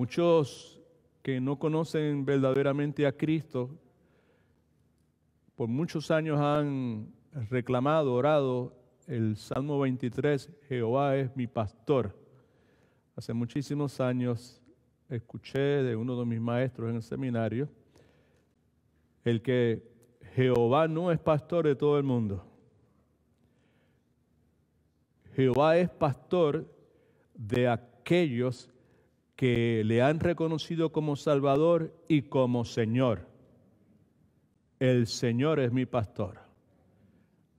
Muchos que no conocen verdaderamente a Cristo, por muchos años han reclamado, orado el Salmo 23, Jehová es mi pastor. Hace muchísimos años escuché de uno de mis maestros en el seminario el que Jehová no es pastor de todo el mundo. Jehová es pastor de aquellos que le han reconocido como Salvador y como Señor. El Señor es mi pastor.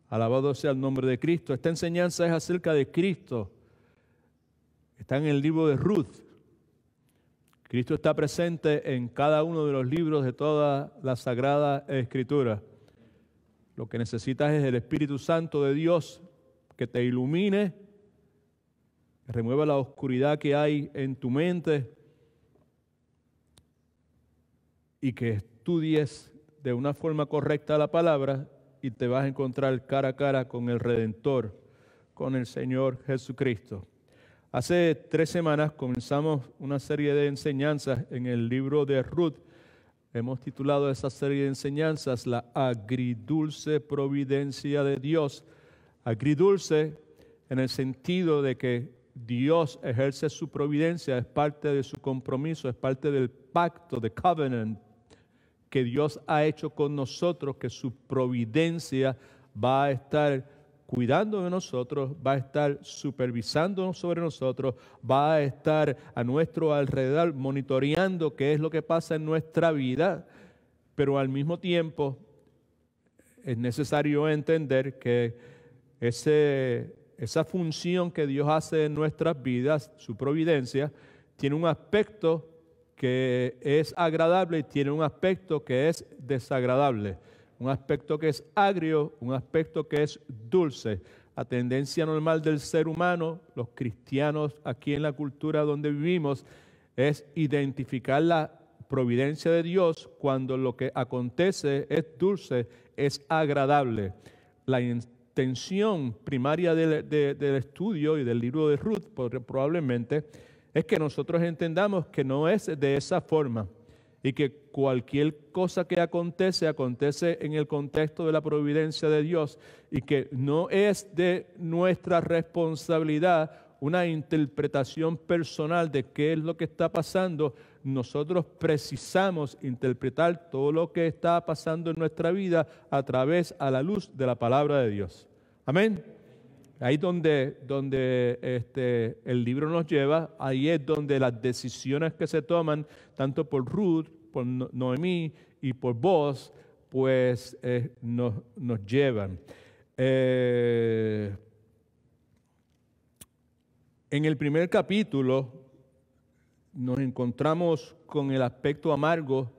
Alabado sea el nombre de Cristo. Esta enseñanza es acerca de Cristo. Está en el libro de Ruth. Cristo está presente en cada uno de los libros de toda la Sagrada Escritura. Lo que necesitas es el Espíritu Santo de Dios que te ilumine, que remueva la oscuridad que hay en tu mente y que estudies de una forma correcta la palabra y te vas a encontrar cara a cara con el Redentor, con el Señor Jesucristo. Hace 3 semanas comenzamos una serie de enseñanzas en el libro de Ruth. Hemos titulado esa serie de enseñanzas La agridulce providencia de Dios. Agridulce en el sentido de que Dios ejerce su providencia, es parte de su compromiso, es parte del pacto, de covenant, que Dios ha hecho con nosotros, que su providencia va a estar cuidando de nosotros, va a estar supervisando sobre nosotros, va a estar a nuestro alrededor monitoreando qué es lo que pasa en nuestra vida, pero al mismo tiempo es necesario entender que esa función que Dios hace en nuestras vidas, su providencia, tiene un aspecto que es agradable y tiene un aspecto que es desagradable. Un aspecto que es agrio, un aspecto que es dulce. La tendencia normal del ser humano, los cristianos aquí en la cultura donde vivimos, es identificar la providencia de Dios cuando lo que acontece es dulce, es agradable. La intención primaria del estudio y del libro de Ruth probablemente es que nosotros entendamos que no es de esa forma y que cualquier cosa que acontece en el contexto de la providencia de Dios y que no es de nuestra responsabilidad una interpretación personal de qué es lo que está pasando. Nosotros precisamos interpretar todo lo que está pasando en nuestra vida a la luz de la palabra de Dios. Amén. Ahí donde el libro nos lleva, ahí es donde las decisiones que se toman, tanto por Ruth, por Noemí y por Boaz, pues nos llevan. En el primer capítulo nos encontramos con el aspecto amargo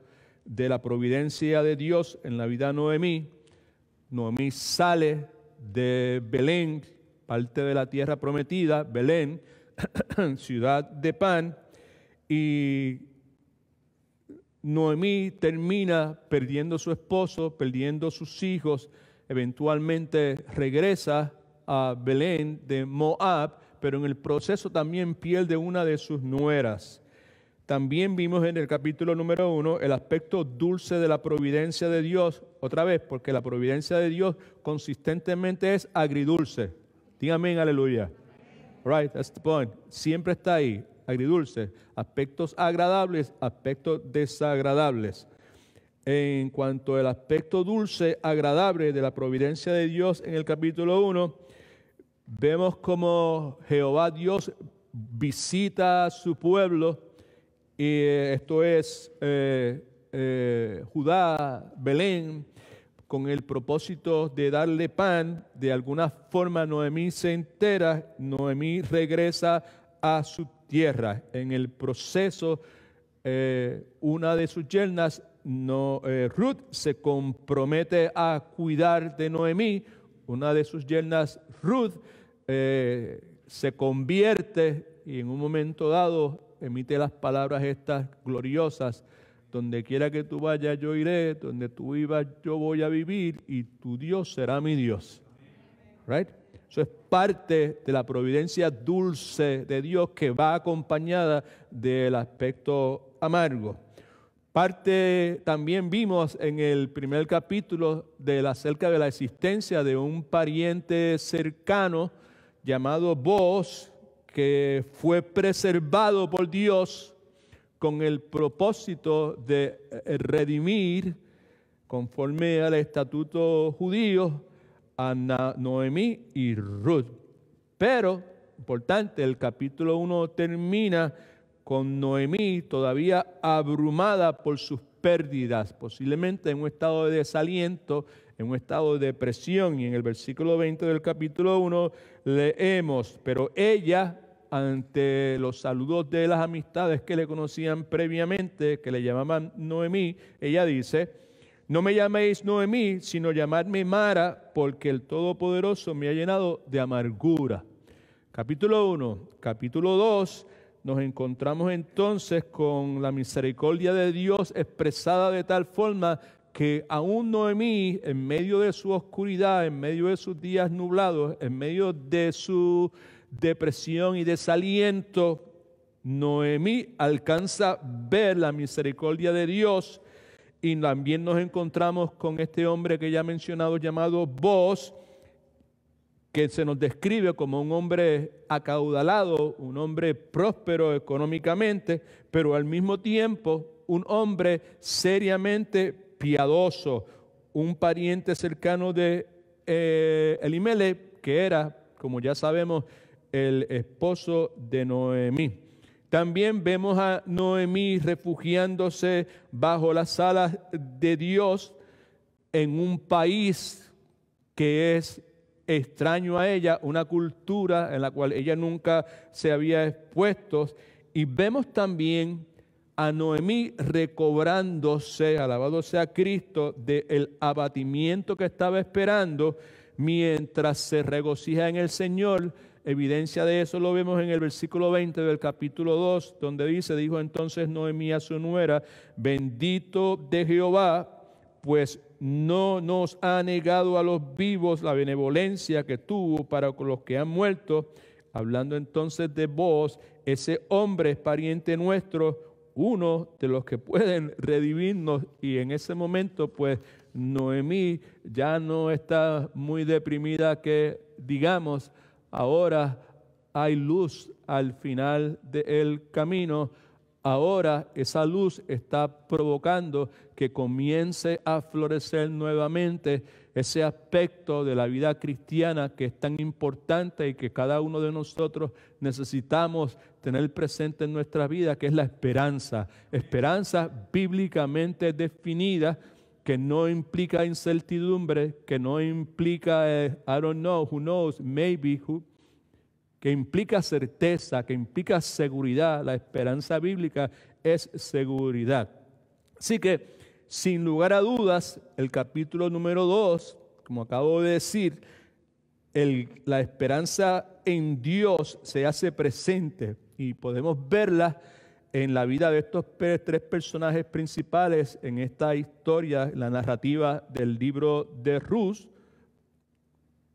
de la providencia de Dios en la vida de Noemí. Noemí sale de Belén, parte de la tierra prometida, Belén, ciudad de pan, y Noemí termina perdiendo a su esposo, perdiendo sus hijos, eventualmente regresa a Belén de Moab, pero en el proceso también pierde una de sus nueras. También vimos en el capítulo número 1 el aspecto dulce de la providencia de Dios, otra vez, porque la providencia de Dios consistentemente es agridulce. Dígame, aleluya. Right, that's the point. Siempre está ahí, agridulce. Aspectos agradables, aspectos desagradables. En cuanto al aspecto dulce, agradable de la providencia de Dios en el capítulo 1, vemos como Jehová Dios visita a su pueblo, y esto es Judá, Belén, con el propósito de darle pan. De alguna forma Noemí se entera, Noemí regresa a su tierra. En el proceso, una de sus yernas, Ruth, se compromete a cuidar de Noemí. Una de sus yernas, Ruth, se convierte y en un momento dado emite las palabras estas gloriosas: donde quiera que tú vayas yo iré, donde tú vivas yo voy a vivir y tu Dios será mi Dios. Right? Eso es parte de la providencia dulce de Dios que va acompañada del aspecto amargo. Parte también vimos en el primer capítulo acerca de la existencia de un pariente cercano llamado Booz, que fue preservado por Dios con el propósito de redimir, conforme al estatuto judío, a Noemí y Ruth. Pero, importante, el capítulo 1 termina con Noemí todavía abrumada por sus pérdidas, posiblemente en un estado de desaliento, en un estado de depresión. Y en el versículo 20 del capítulo 1 leemos: pero ella, ante los saludos de las amistades que le conocían previamente, que le llamaban Noemí, ella dice: no me llaméis Noemí, sino llamadme Mara, porque el Todopoderoso me ha llenado de amargura. Capítulo 1. Capítulo 2, nos encontramos entonces con la misericordia de Dios expresada de tal forma que aún Noemí, en medio de su oscuridad, en medio de sus días nublados, en medio de su depresión y desaliento, Noemí alcanza a ver la misericordia de Dios. Y también nos encontramos con este hombre que ya he mencionado, llamado Booz, que se nos describe como un hombre acaudalado, un hombre próspero económicamente, pero al mismo tiempo un hombre seriamente piadoso, un pariente cercano de Elimelech, que era, como ya sabemos, el esposo de Noemí. También vemos a Noemí refugiándose bajo las alas de Dios en un país que es extraño a ella, una cultura en la cual ella nunca se había expuesto. Y vemos también a Noemí recobrándose, alabado sea Cristo, del abatimiento que estaba esperando mientras se regocija en el Señor. Evidencia de eso lo vemos en el versículo 20 del capítulo 2, donde dice: dijo entonces Noemí a su nuera: bendito de Jehová, pues no nos ha negado a los vivos la benevolencia que tuvo para con los que han muerto. Hablando entonces de Booz, ese hombre es pariente nuestro, uno de los que pueden redimirnos. Y en ese momento, pues, Noemí ya no está muy deprimida, que digamos. Ahora hay luz al final del camino. Ahora esa luz está provocando que comience a florecer nuevamente ese aspecto de la vida cristiana que es tan importante y que cada uno de nosotros necesitamos tener presente en nuestra vida, que es la esperanza. Esperanza bíblicamente definida, que no implica incertidumbre, que no implica I don't know, who knows, maybe, who, que implica certeza, que implica seguridad. La esperanza bíblica es seguridad. Así que, sin lugar a dudas, el capítulo número 2, como acabo de decir, la esperanza en Dios se hace presente y podemos verla en la vida de estos tres personajes principales en esta historia, la narrativa del libro de Ruth.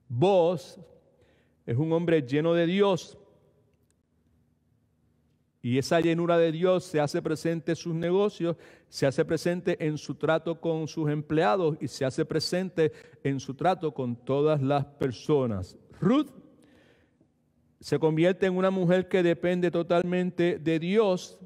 Booz es un hombre lleno de Dios, y esa llenura de Dios se hace presente en sus negocios, se hace presente en su trato con sus empleados y se hace presente en su trato con todas las personas. Ruth se convierte en una mujer que depende totalmente de Dios.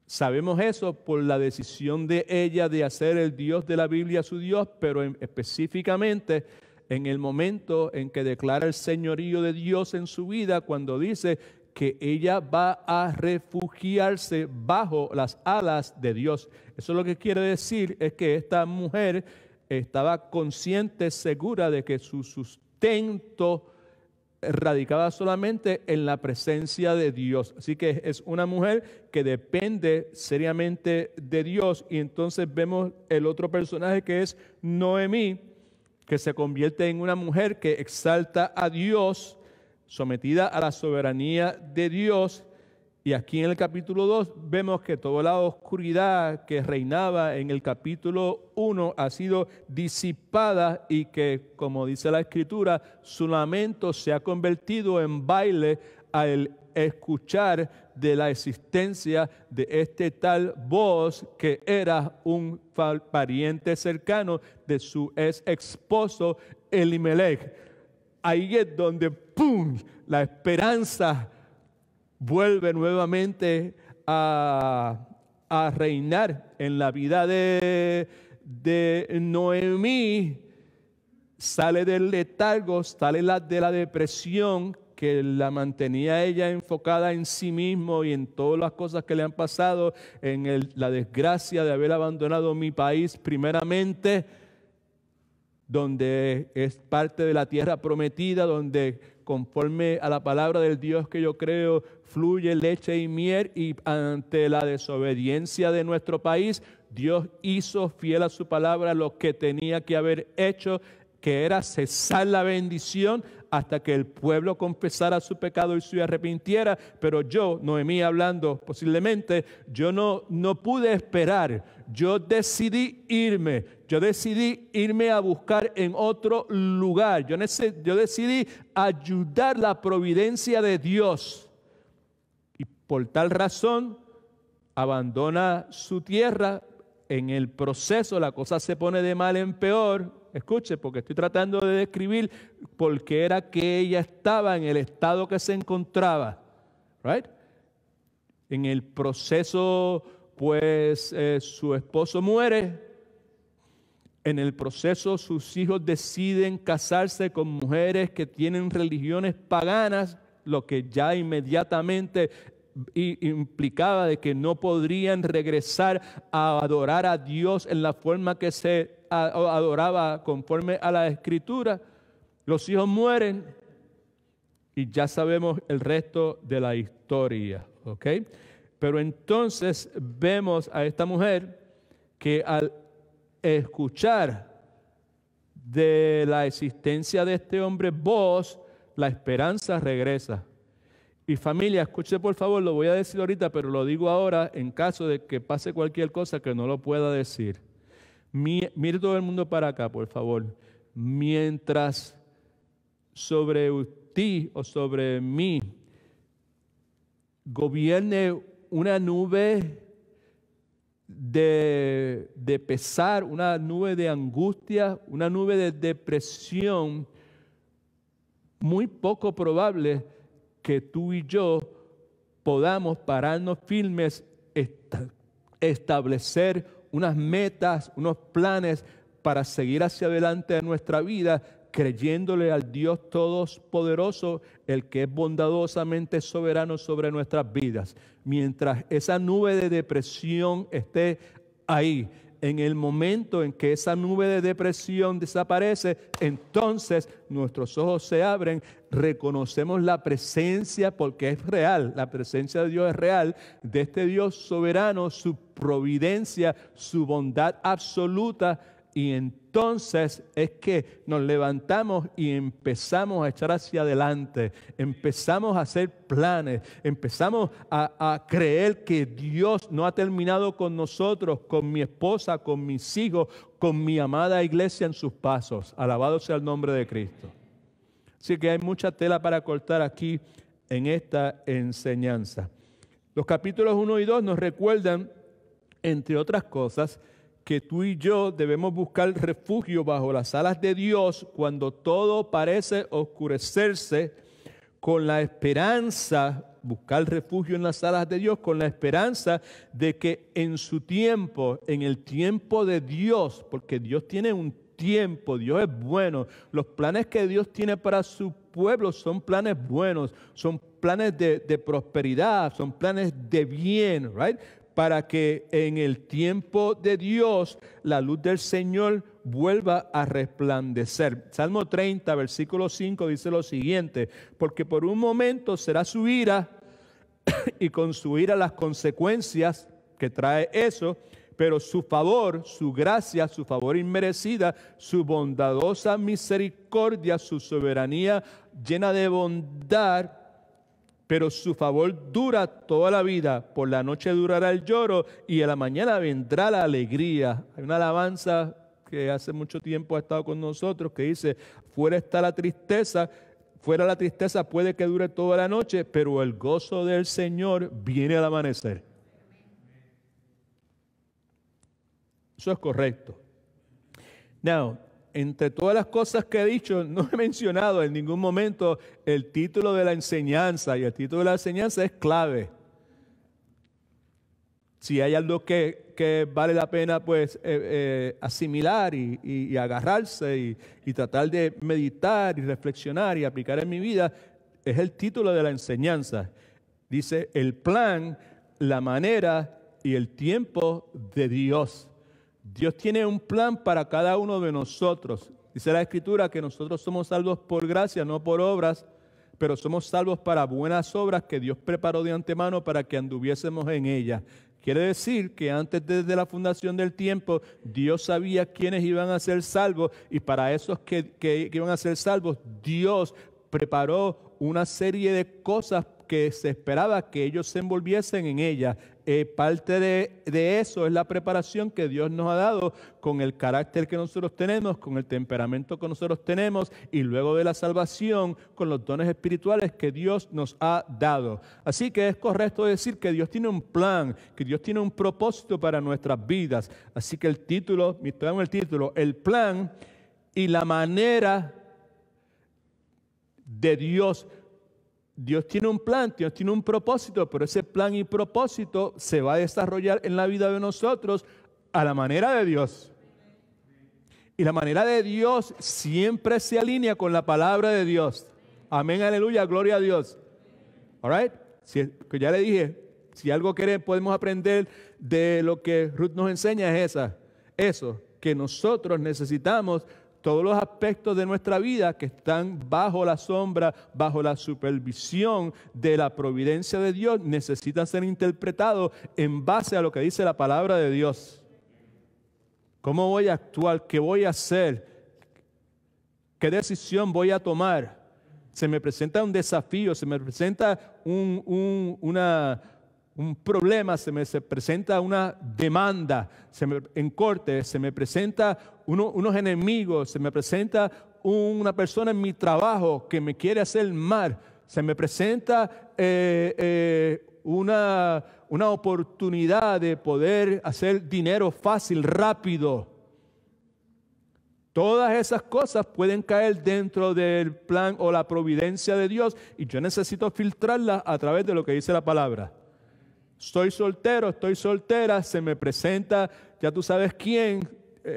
Sabemos eso por la decisión de ella de hacer el Dios de la Biblia su Dios, pero específicamente en el momento en que declara el señorío de Dios en su vida, cuando dice que ella va a refugiarse bajo las alas de Dios. Eso lo que quiere decir es que esta mujer estaba consciente, segura de que su sustento radicaba solamente en la presencia de Dios. Así que es una mujer que depende seriamente de Dios. Y entonces vemos el otro personaje, que es Noemí, que se convierte en una mujer que exalta a Dios, sometida a la soberanía de Dios, Y aquí en el capítulo 2 vemos que toda la oscuridad que reinaba en el capítulo 1 ha sido disipada y que, como dice la Escritura, su lamento se ha convertido en baile al escuchar de la existencia de este tal Booz, que era un pariente cercano de su ex esposo Elimelech. Ahí es donde ¡pum!, la esperanza vuelve nuevamente a reinar en la vida de Noemí. Sale del letargo, sale de la depresión que la mantenía ella enfocada en sí mismo y en todas las cosas que le han pasado, en la desgracia de haber abandonado mi país primeramente, donde es parte de la tierra prometida, donde conforme a la palabra del Dios que yo creo, fluye leche y miel, y ante la desobediencia de nuestro país, Dios hizo fiel a su palabra lo que tenía que haber hecho, que era cesar la bendición hasta que el pueblo confesara su pecado y se arrepintiera. Pero yo, Noemí hablando posiblemente, yo no pude esperar. Yo decidí irme a buscar en otro lugar. Yo decidí ayudar la providencia de Dios. Y por tal razón, abandona su tierra. En el proceso la cosa se pone de mal en peor. Escuche, porque estoy tratando de describir por qué era que ella estaba en el estado que se encontraba. Right? En el proceso, pues su esposo muere. En el proceso sus hijos deciden casarse con mujeres que tienen religiones paganas, lo que ya inmediatamente implicaba de que no podrían regresar a adorar a Dios en la forma que se adoraba conforme a la Escritura. Los hijos mueren y ya sabemos el resto de la historia, ¿ok? Pero entonces vemos a esta mujer que al escuchar de la existencia de este hombre Booz, la esperanza regresa. Y familia, escuche por favor, lo voy a decir ahorita, pero lo digo ahora en caso de que pase cualquier cosa que no lo pueda decir. Mire todo el mundo para acá, por favor. Mientras sobre ti o sobre mí gobierne una nube de pesar, una nube de angustia, una nube de depresión, muy poco probable que tú y yo podamos pararnos firmes, establecer unas metas, unos planes para seguir hacia adelante en nuestra vida, creyéndole al Dios Todopoderoso, el que es bondadosamente soberano sobre nuestras vidas. Mientras esa nube de depresión esté ahí, en el momento en que esa nube de depresión desaparece, entonces nuestros ojos se abren, reconocemos la presencia, porque es real, la presencia de Dios es real, de este Dios soberano, su providencia, su bondad absoluta. Y entonces es que nos levantamos y empezamos a echar hacia adelante, empezamos a hacer planes, empezamos a creer que Dios no ha terminado con nosotros, con mi esposa, con mis hijos, con mi amada iglesia en sus pasos. Alabado sea el nombre de Cristo. Así que hay mucha tela para cortar aquí en esta enseñanza. Los capítulos 1 y 2 nos recuerdan, entre otras cosas, que tú y yo debemos buscar refugio bajo las alas de Dios cuando todo parece oscurecerse, con la esperanza, buscar refugio en las alas de Dios, con la esperanza de que en su tiempo, en el tiempo de Dios, porque Dios tiene un tiempo, Dios es bueno, los planes que Dios tiene para su pueblo son planes buenos, son planes de prosperidad, son planes de bien, right? Para que en el tiempo de Dios la luz del Señor vuelva a resplandecer. Salmo 30, versículo 5 dice lo siguiente: porque por un momento será su ira y con su ira las consecuencias que trae eso, pero su favor, su gracia, su favor inmerecida, su bondadosa misericordia, su soberanía llena de bondad, pero su favor dura toda la vida. Por la noche durará el lloro y a la mañana vendrá la alegría. Hay una alabanza que hace mucho tiempo ha estado con nosotros que dice, fuera la tristeza puede que dure toda la noche, pero el gozo del Señor viene al amanecer. Eso es correcto. Now, entre todas las cosas que he dicho, no he mencionado en ningún momento el título de la enseñanza, y el título de la enseñanza es clave. Si hay algo que vale la pena pues asimilar y agarrarse y tratar de meditar y reflexionar y aplicar en mi vida, es el título de la enseñanza. Dice el plan, la manera y el tiempo de Dios. Dios tiene un plan para cada uno de nosotros. Dice la Escritura que nosotros somos salvos por gracia, no por obras, pero somos salvos para buenas obras que Dios preparó de antemano para que anduviésemos en ellas. Quiere decir que antes desde la fundación del tiempo, Dios sabía quiénes iban a ser salvos y para esos que iban a ser salvos, Dios preparó una serie de cosas que se esperaba que ellos se envolviesen en ella. Parte de eso es la preparación que Dios nos ha dado con el carácter que nosotros tenemos, con el temperamento que nosotros tenemos y luego de la salvación con los dones espirituales que Dios nos ha dado. Así que es correcto decir que Dios tiene un plan, que Dios tiene un propósito para nuestras vidas. Así que el título, el plan y la manera de Dios. Dios tiene un plan, Dios tiene un propósito, pero ese plan y propósito se va a desarrollar en la vida de nosotros a la manera de Dios. Y la manera de Dios siempre se alinea con la palabra de Dios. Amén, aleluya, gloria a Dios. All right? Que ya le dije, si algo podemos aprender de lo que Ruth nos enseña es eso, que nosotros necesitamos todos los aspectos de nuestra vida que están bajo la sombra, bajo la supervisión de la providencia de Dios, necesitan ser interpretados en base a lo que dice la palabra de Dios. ¿Cómo voy a actuar? ¿Qué voy a hacer? ¿Qué decisión voy a tomar? Se me presenta un desafío, se me presenta un problema, se me presenta una demanda en corte, se me presenta unos enemigos, se me presenta una persona en mi trabajo que me quiere hacer mal, se me presenta una oportunidad de poder hacer dinero fácil, rápido. Todas esas cosas pueden caer dentro del plan o la providencia de Dios y yo necesito filtrarlas a través de lo que dice la palabra. Estoy soltero, estoy soltera, se me presenta, ya tú sabes quién,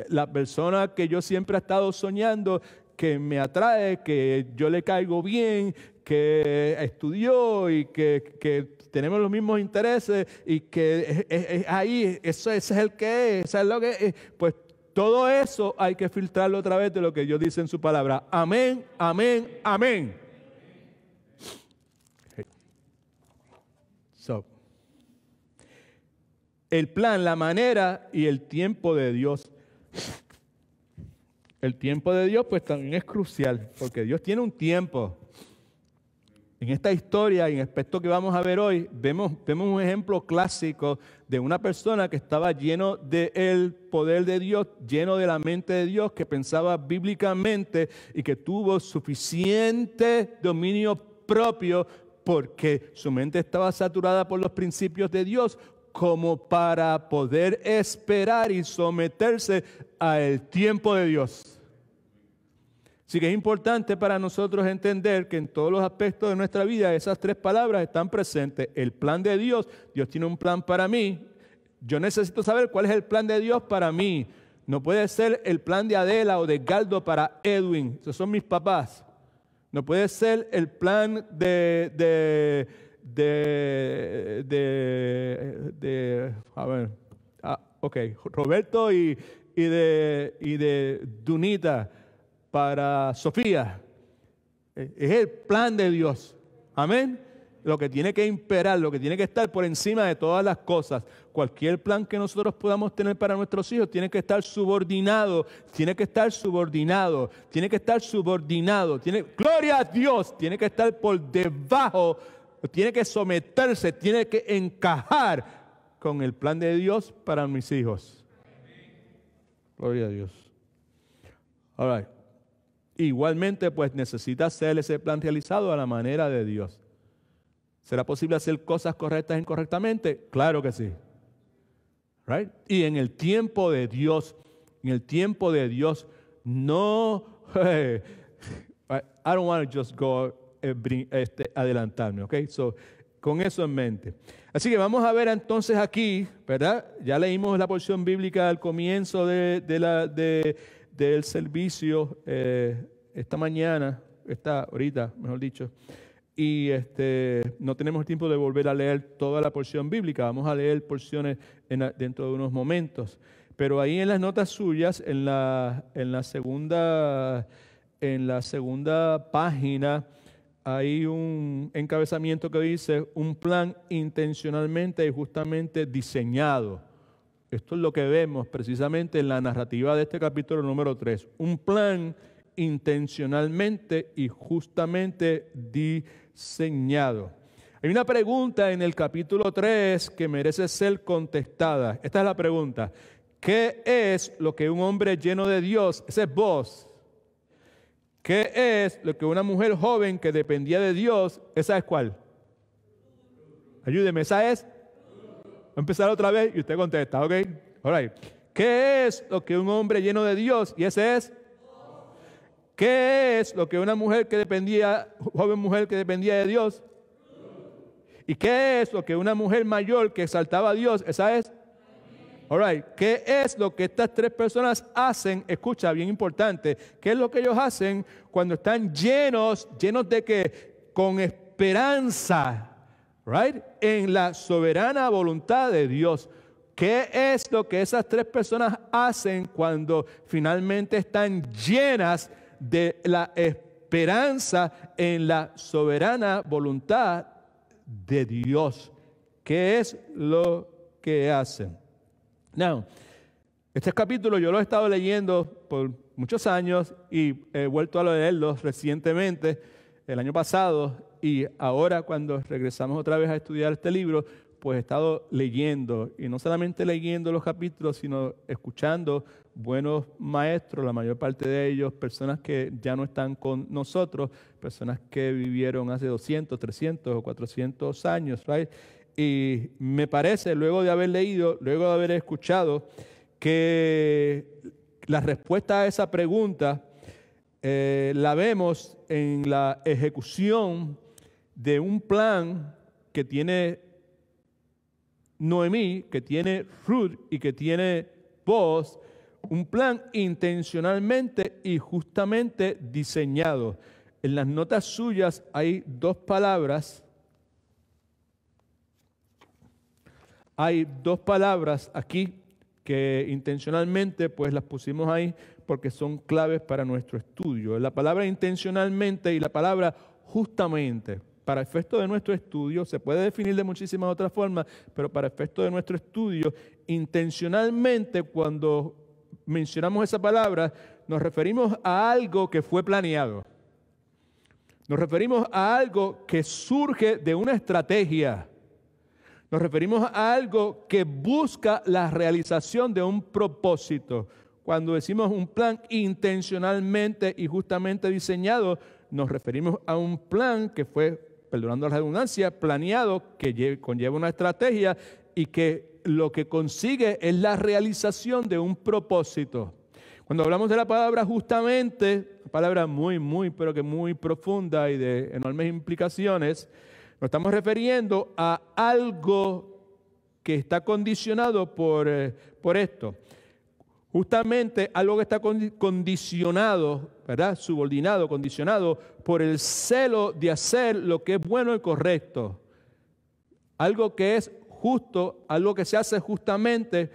la persona que yo siempre he estado soñando, que me atrae, que yo le caigo bien, que estudió y que tenemos los mismos intereses y que es ahí, ese es el que es, eso es lo que es. Pues todo eso hay que filtrarlo a través de lo que Dios dice en su palabra. Amén, amén, amén. El plan, la manera y el tiempo de Dios. El tiempo de Dios pues también es crucial, porque Dios tiene un tiempo. En esta historia, en el aspecto que vamos a ver hoy, vemos un ejemplo clásico de una persona que estaba lleno del poder de Dios, lleno de la mente de Dios, que pensaba bíblicamente y que tuvo suficiente dominio propio porque su mente estaba saturada por los principios de Dios, como para poder esperar y someterse al tiempo de Dios. Así que es importante para nosotros entender que en todos los aspectos de nuestra vida esas tres palabras están presentes. El plan de Dios, Dios tiene un plan para mí. Yo necesito saber cuál es el plan de Dios para mí. No puede ser el plan de Adela o de Galdo para Edwin. Esos son mis papás. No puede ser el plan Roberto y de Dunita para Sofía. Es el plan de Dios. Amén. Lo que tiene que imperar, lo que tiene que estar por encima de todas las cosas. Cualquier plan que nosotros podamos tener para nuestros hijos tiene que estar subordinado, gloria a Dios, tiene que estar por debajo tiene que someterse, tiene que encajar con el plan de Dios para mis hijos. Gloria a Dios. All right. Igualmente, pues necesita hacer ese plan realizado a la manera de Dios. ¿Será posible hacer cosas correctas incorrectamente? Claro que sí. Right? Y en el tiempo de Dios, no, I don't want to just go adelantarme, ¿ok? So, con eso en mente. Así que vamos a ver entonces aquí, ¿verdad? Ya leímos la porción bíblica al comienzo del servicio esta mañana, ahorita, mejor dicho. Y no tenemos tiempo de volver a leer toda la porción bíblica. Vamos a leer porciones dentro de unos momentos. Pero ahí en las notas suyas, en la segunda página, hay un encabezamiento que dice un plan intencionalmente y justamente diseñado. Esto es lo que vemos precisamente en la narrativa de este capítulo número 3. Un plan intencionalmente y justamente diseñado. Hay una pregunta en el capítulo 3 que merece ser contestada. Esta es la pregunta. ¿Qué es lo que un hombre lleno de Dios, ese es vos? ¿Qué es lo que una mujer joven que dependía de Dios, esa es cuál? Ayúdeme, esa es. Voy a empezar otra vez y usted contesta, ¿ok? All right. ¿Qué es lo que un hombre lleno de Dios? Y ese es. ¿Qué es lo que una mujer que joven mujer que dependía de Dios? ¿Y qué es lo que una mujer mayor que exaltaba a Dios? Esa es. All right. ¿Qué es lo que estas tres personas hacen? Escucha, bien importante. ¿Qué es lo que ellos hacen cuando están llenos de qué? Con esperanza, right? En la soberana voluntad de Dios. ¿Qué es lo que esas tres personas hacen cuando finalmente están llenas de la esperanza en la soberana voluntad de Dios? ¿Qué es lo que hacen? Now, este capítulo yo lo he estado leyendo por muchos años y he vuelto a leerlo recientemente, el año pasado, y ahora cuando regresamos otra vez a estudiar este libro, pues he estado leyendo, y no solamente leyendo los capítulos, sino escuchando buenos maestros, la mayor parte de ellos, personas que ya no están con nosotros, personas que vivieron hace 200, 300 o 400 años, right? Y me parece, luego de haber leído, luego de haber escuchado, que la respuesta a esa pregunta la vemos en la ejecución de un plan que tiene Noemí, que tiene Ruth y que tiene Boaz, un plan intencionalmente y justamente diseñado. En las notas suyas hay dos palabras. Hay dos palabras aquí que intencionalmente pues las pusimos ahí porque son claves para nuestro estudio. La palabra intencionalmente y la palabra justamente. Para efecto de nuestro estudio, se puede definir de muchísimas otras formas, pero para efecto de nuestro estudio, intencionalmente cuando mencionamos esa palabra, nos referimos a algo que fue planeado. Nos referimos a algo que surge de una estrategia. Nos referimos a algo que busca la realización de un propósito. Cuando decimos un plan intencionalmente y justamente diseñado, nos referimos a un plan que fue, perdonando la redundancia, planeado, que conlleva una estrategia y que lo que consigue es la realización de un propósito. Cuando hablamos de la palabra justamente, una palabra muy, pero que muy profunda y de enormes implicaciones, nos estamos refiriendo a algo que está condicionado por esto. Justamente algo que está condicionado, ¿verdad? Subordinado, condicionado por el celo de hacer lo que es bueno y correcto. Algo que es justo, algo que se hace justamente,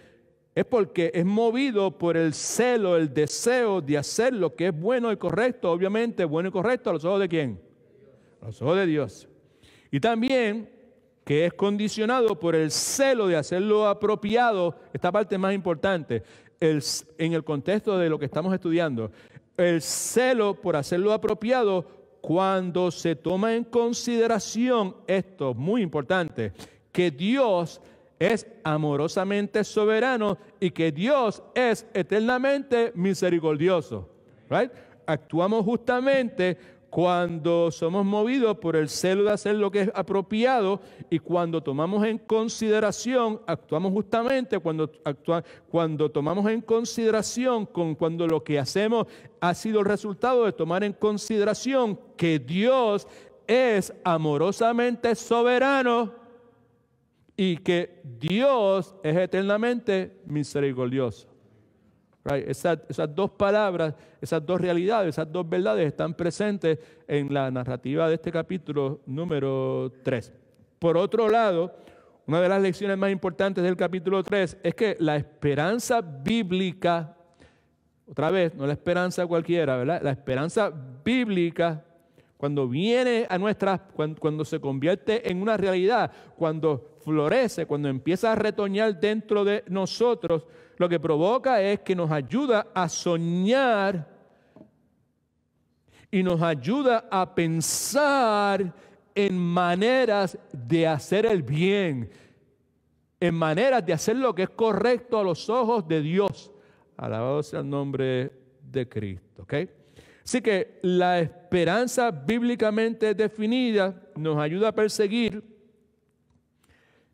es porque es movido por el celo, el deseo de hacer lo que es bueno y correcto. Obviamente, bueno y correcto a los ojos de ¿quién? A los ojos de Dios. Y también que es condicionado por el celo de hacer lo apropiado, esta parte más importante, en el contexto de lo que estamos estudiando, el celo por hacer lo apropiado cuando se toma en consideración esto, muy importante, que Dios es amorosamente soberano y que Dios es eternamente misericordioso. Right? Actuamos justamente cuando somos movidos por el celo de hacer lo que es apropiado, y cuando tomamos en consideración, actuamos justamente cuando tomamos en consideración cuando lo que hacemos ha sido el resultado de tomar en consideración que Dios es amorosamente soberano y que Dios es eternamente misericordioso. Right? Esas dos palabras, esas dos realidades, esas dos verdades están presentes en la narrativa de este capítulo número 3. Por otro lado, una de las lecciones más importantes del capítulo 3 es que la esperanza bíblica, otra vez, no la esperanza cualquiera, ¿verdad? La esperanza bíblica, cuando viene a cuando se convierte en una realidad, cuando florece, cuando empieza a retoñar dentro de nosotros, lo que provoca es que nos ayuda a soñar y nos ayuda a pensar en maneras de hacer el bien, en maneras de hacer lo que es correcto a los ojos de Dios. Alabado sea el nombre de Cristo, ¿ok? Así que la esperanza bíblicamente definida nos ayuda a perseguir,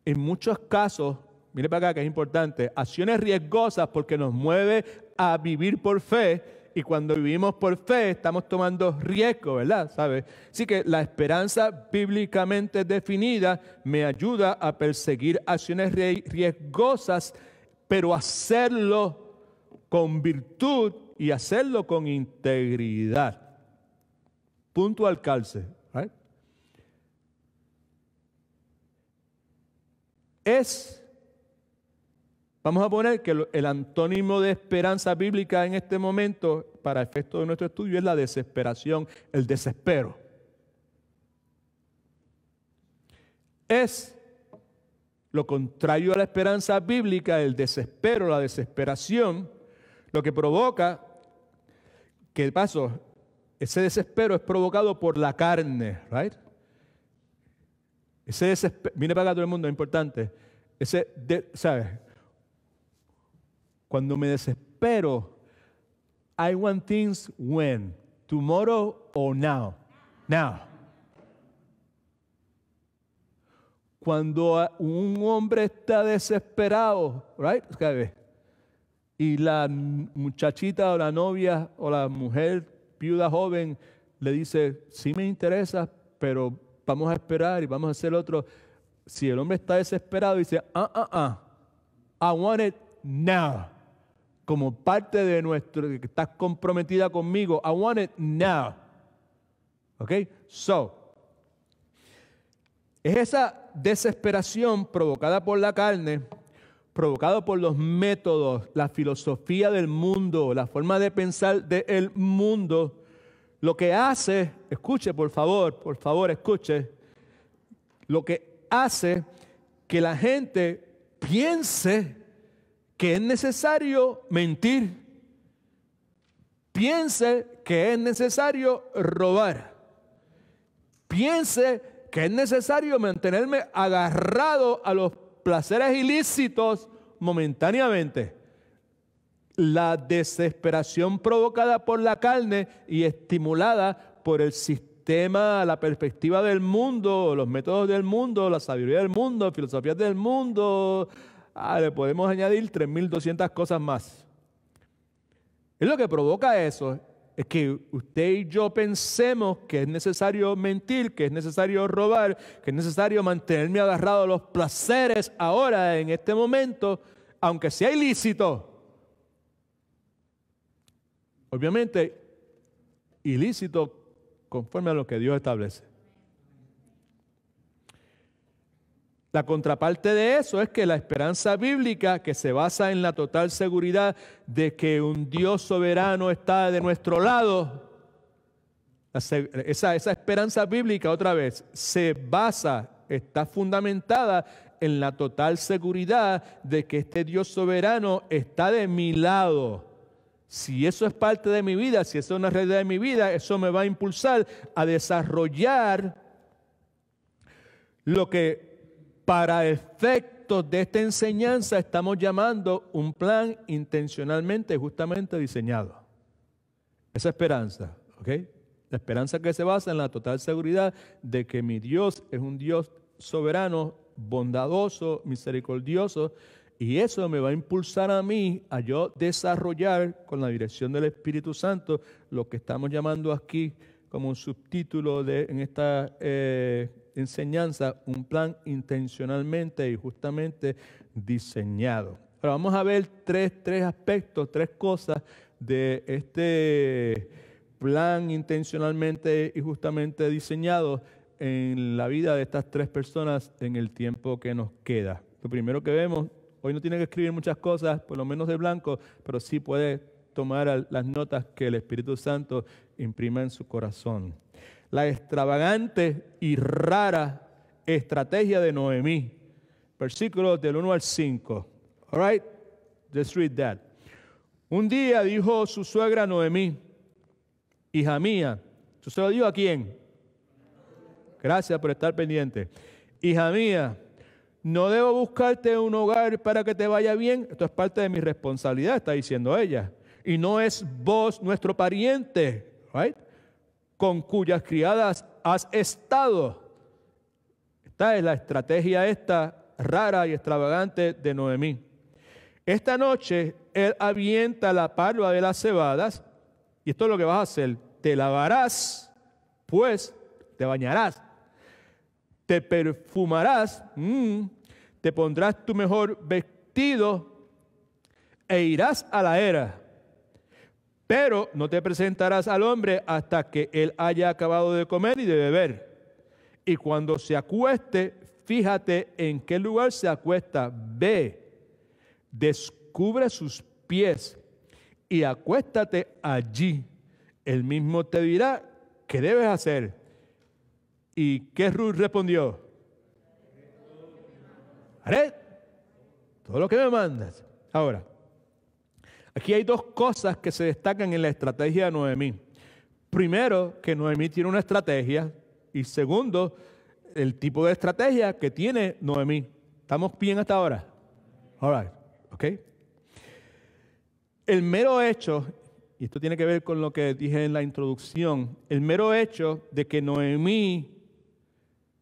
en muchos casos, mire para acá que es importante, acciones riesgosas porque nos mueve a vivir por fe, y cuando vivimos por fe estamos tomando riesgo, ¿verdad? ¿Sabe? Así que la esperanza bíblicamente definida me ayuda a perseguir acciones riesgosas, pero hacerlo con virtud y hacerlo con integridad. Punto al calce. ¿Right? Vamos a poner que el antónimo de esperanza bíblica en este momento, para efecto de nuestro estudio, es la desesperación, el desespero. Es lo contrario a la esperanza bíblica, el desespero, la desesperación, lo que provoca, ¿qué pasó? Ese desespero es provocado por la carne, right? Ese desespero, mire para acá todo el mundo, es importante. ¿Sabes? Cuando me desespero, I want things when, tomorrow or now. Now. Cuando un hombre está desesperado, right? Y la muchachita o la novia o la mujer viuda joven le dice, sí me interesa, pero vamos a esperar y vamos a hacer otro. Si el hombre está desesperado, dice, I want it now. Como parte de nuestro, que estás comprometida conmigo, I want it now. ¿Ok? Es esa desesperación provocada por la carne, provocado por los métodos, la filosofía del mundo, la forma de pensar del mundo, lo que hace, escuche por favor escuche, lo que hace que la gente piense que es necesario mentir, piense que es necesario robar, piense que es necesario mantenerme agarrado a los placeres ilícitos momentáneamente. La desesperación provocada por la carne y estimulada por el sistema, la perspectiva del mundo, los métodos del mundo, la sabiduría del mundo, filosofías del mundo, le podemos añadir 3.200 cosas más. Es lo que provoca eso, es que usted y yo pensemos que es necesario mentir, que es necesario robar, que es necesario mantenerme agarrado a los placeres ahora, en este momento, aunque sea ilícito. Obviamente, ilícito conforme a lo que Dios establece. La contraparte de eso es que la esperanza bíblica, que se basa en la total seguridad de que un Dios soberano está de nuestro lado, esa esperanza bíblica, otra vez, está fundamentada en la total seguridad de que este Dios soberano está de mi lado. Si eso es parte de mi vida, si eso es una realidad de mi vida, eso me va a impulsar a desarrollar lo que para efectos de esta enseñanza estamos llamando un plan intencionalmente, justamente diseñado. Esa esperanza, ¿ok? La esperanza que se basa en la total seguridad de que mi Dios es un Dios soberano, bondadoso, misericordioso, y eso me va a impulsar a mí a yo desarrollar con la dirección del Espíritu Santo lo que estamos llamando aquí como un subtítulo en esta enseñanza, un plan intencionalmente y justamente diseñado. Ahora vamos a ver tres aspectos, tres cosas de este plan intencionalmente y justamente diseñado en la vida de estas tres personas en el tiempo que nos queda. Lo primero que vemos, hoy no tiene que escribir muchas cosas, por lo menos de blanco, pero sí puede tomar las notas que el Espíritu Santo imprima en su corazón. La extravagante y rara estrategia de Noemí. Versículos del 1 al 5. All right, let's read that. Un día dijo su suegra Noemí, hija mía, ¿tú se lo digo a quién? Gracias por estar pendiente. Hija mía, no debo buscarte un hogar para que te vaya bien. Esto es parte de mi responsabilidad, está diciendo ella. Y no es vos nuestro pariente, right? Con cuyas criadas has estado. Esta es la estrategia rara y extravagante de Noemí. Esta noche él avienta la parva de las cebadas y esto es lo que vas a hacer. Te lavarás, pues te bañarás, te perfumarás, te pondrás tu mejor vestido e irás a la era. Pero no te presentarás al hombre hasta que él haya acabado de comer y de beber. Y cuando se acueste, fíjate en qué lugar se acuesta. Ve, descubre sus pies y acuéstate allí. Él mismo te dirá qué debes hacer. ¿Y qué Ruth respondió? Haré todo lo que me mandas. Ahora, aquí hay dos cosas que se destacan en la estrategia de Noemí. Primero, que Noemí tiene una estrategia. Y segundo, el tipo de estrategia que tiene Noemí. ¿Estamos bien hasta ahora? All right, ok. El mero hecho, y esto tiene que ver con lo que dije en la introducción, el mero hecho de que Noemí,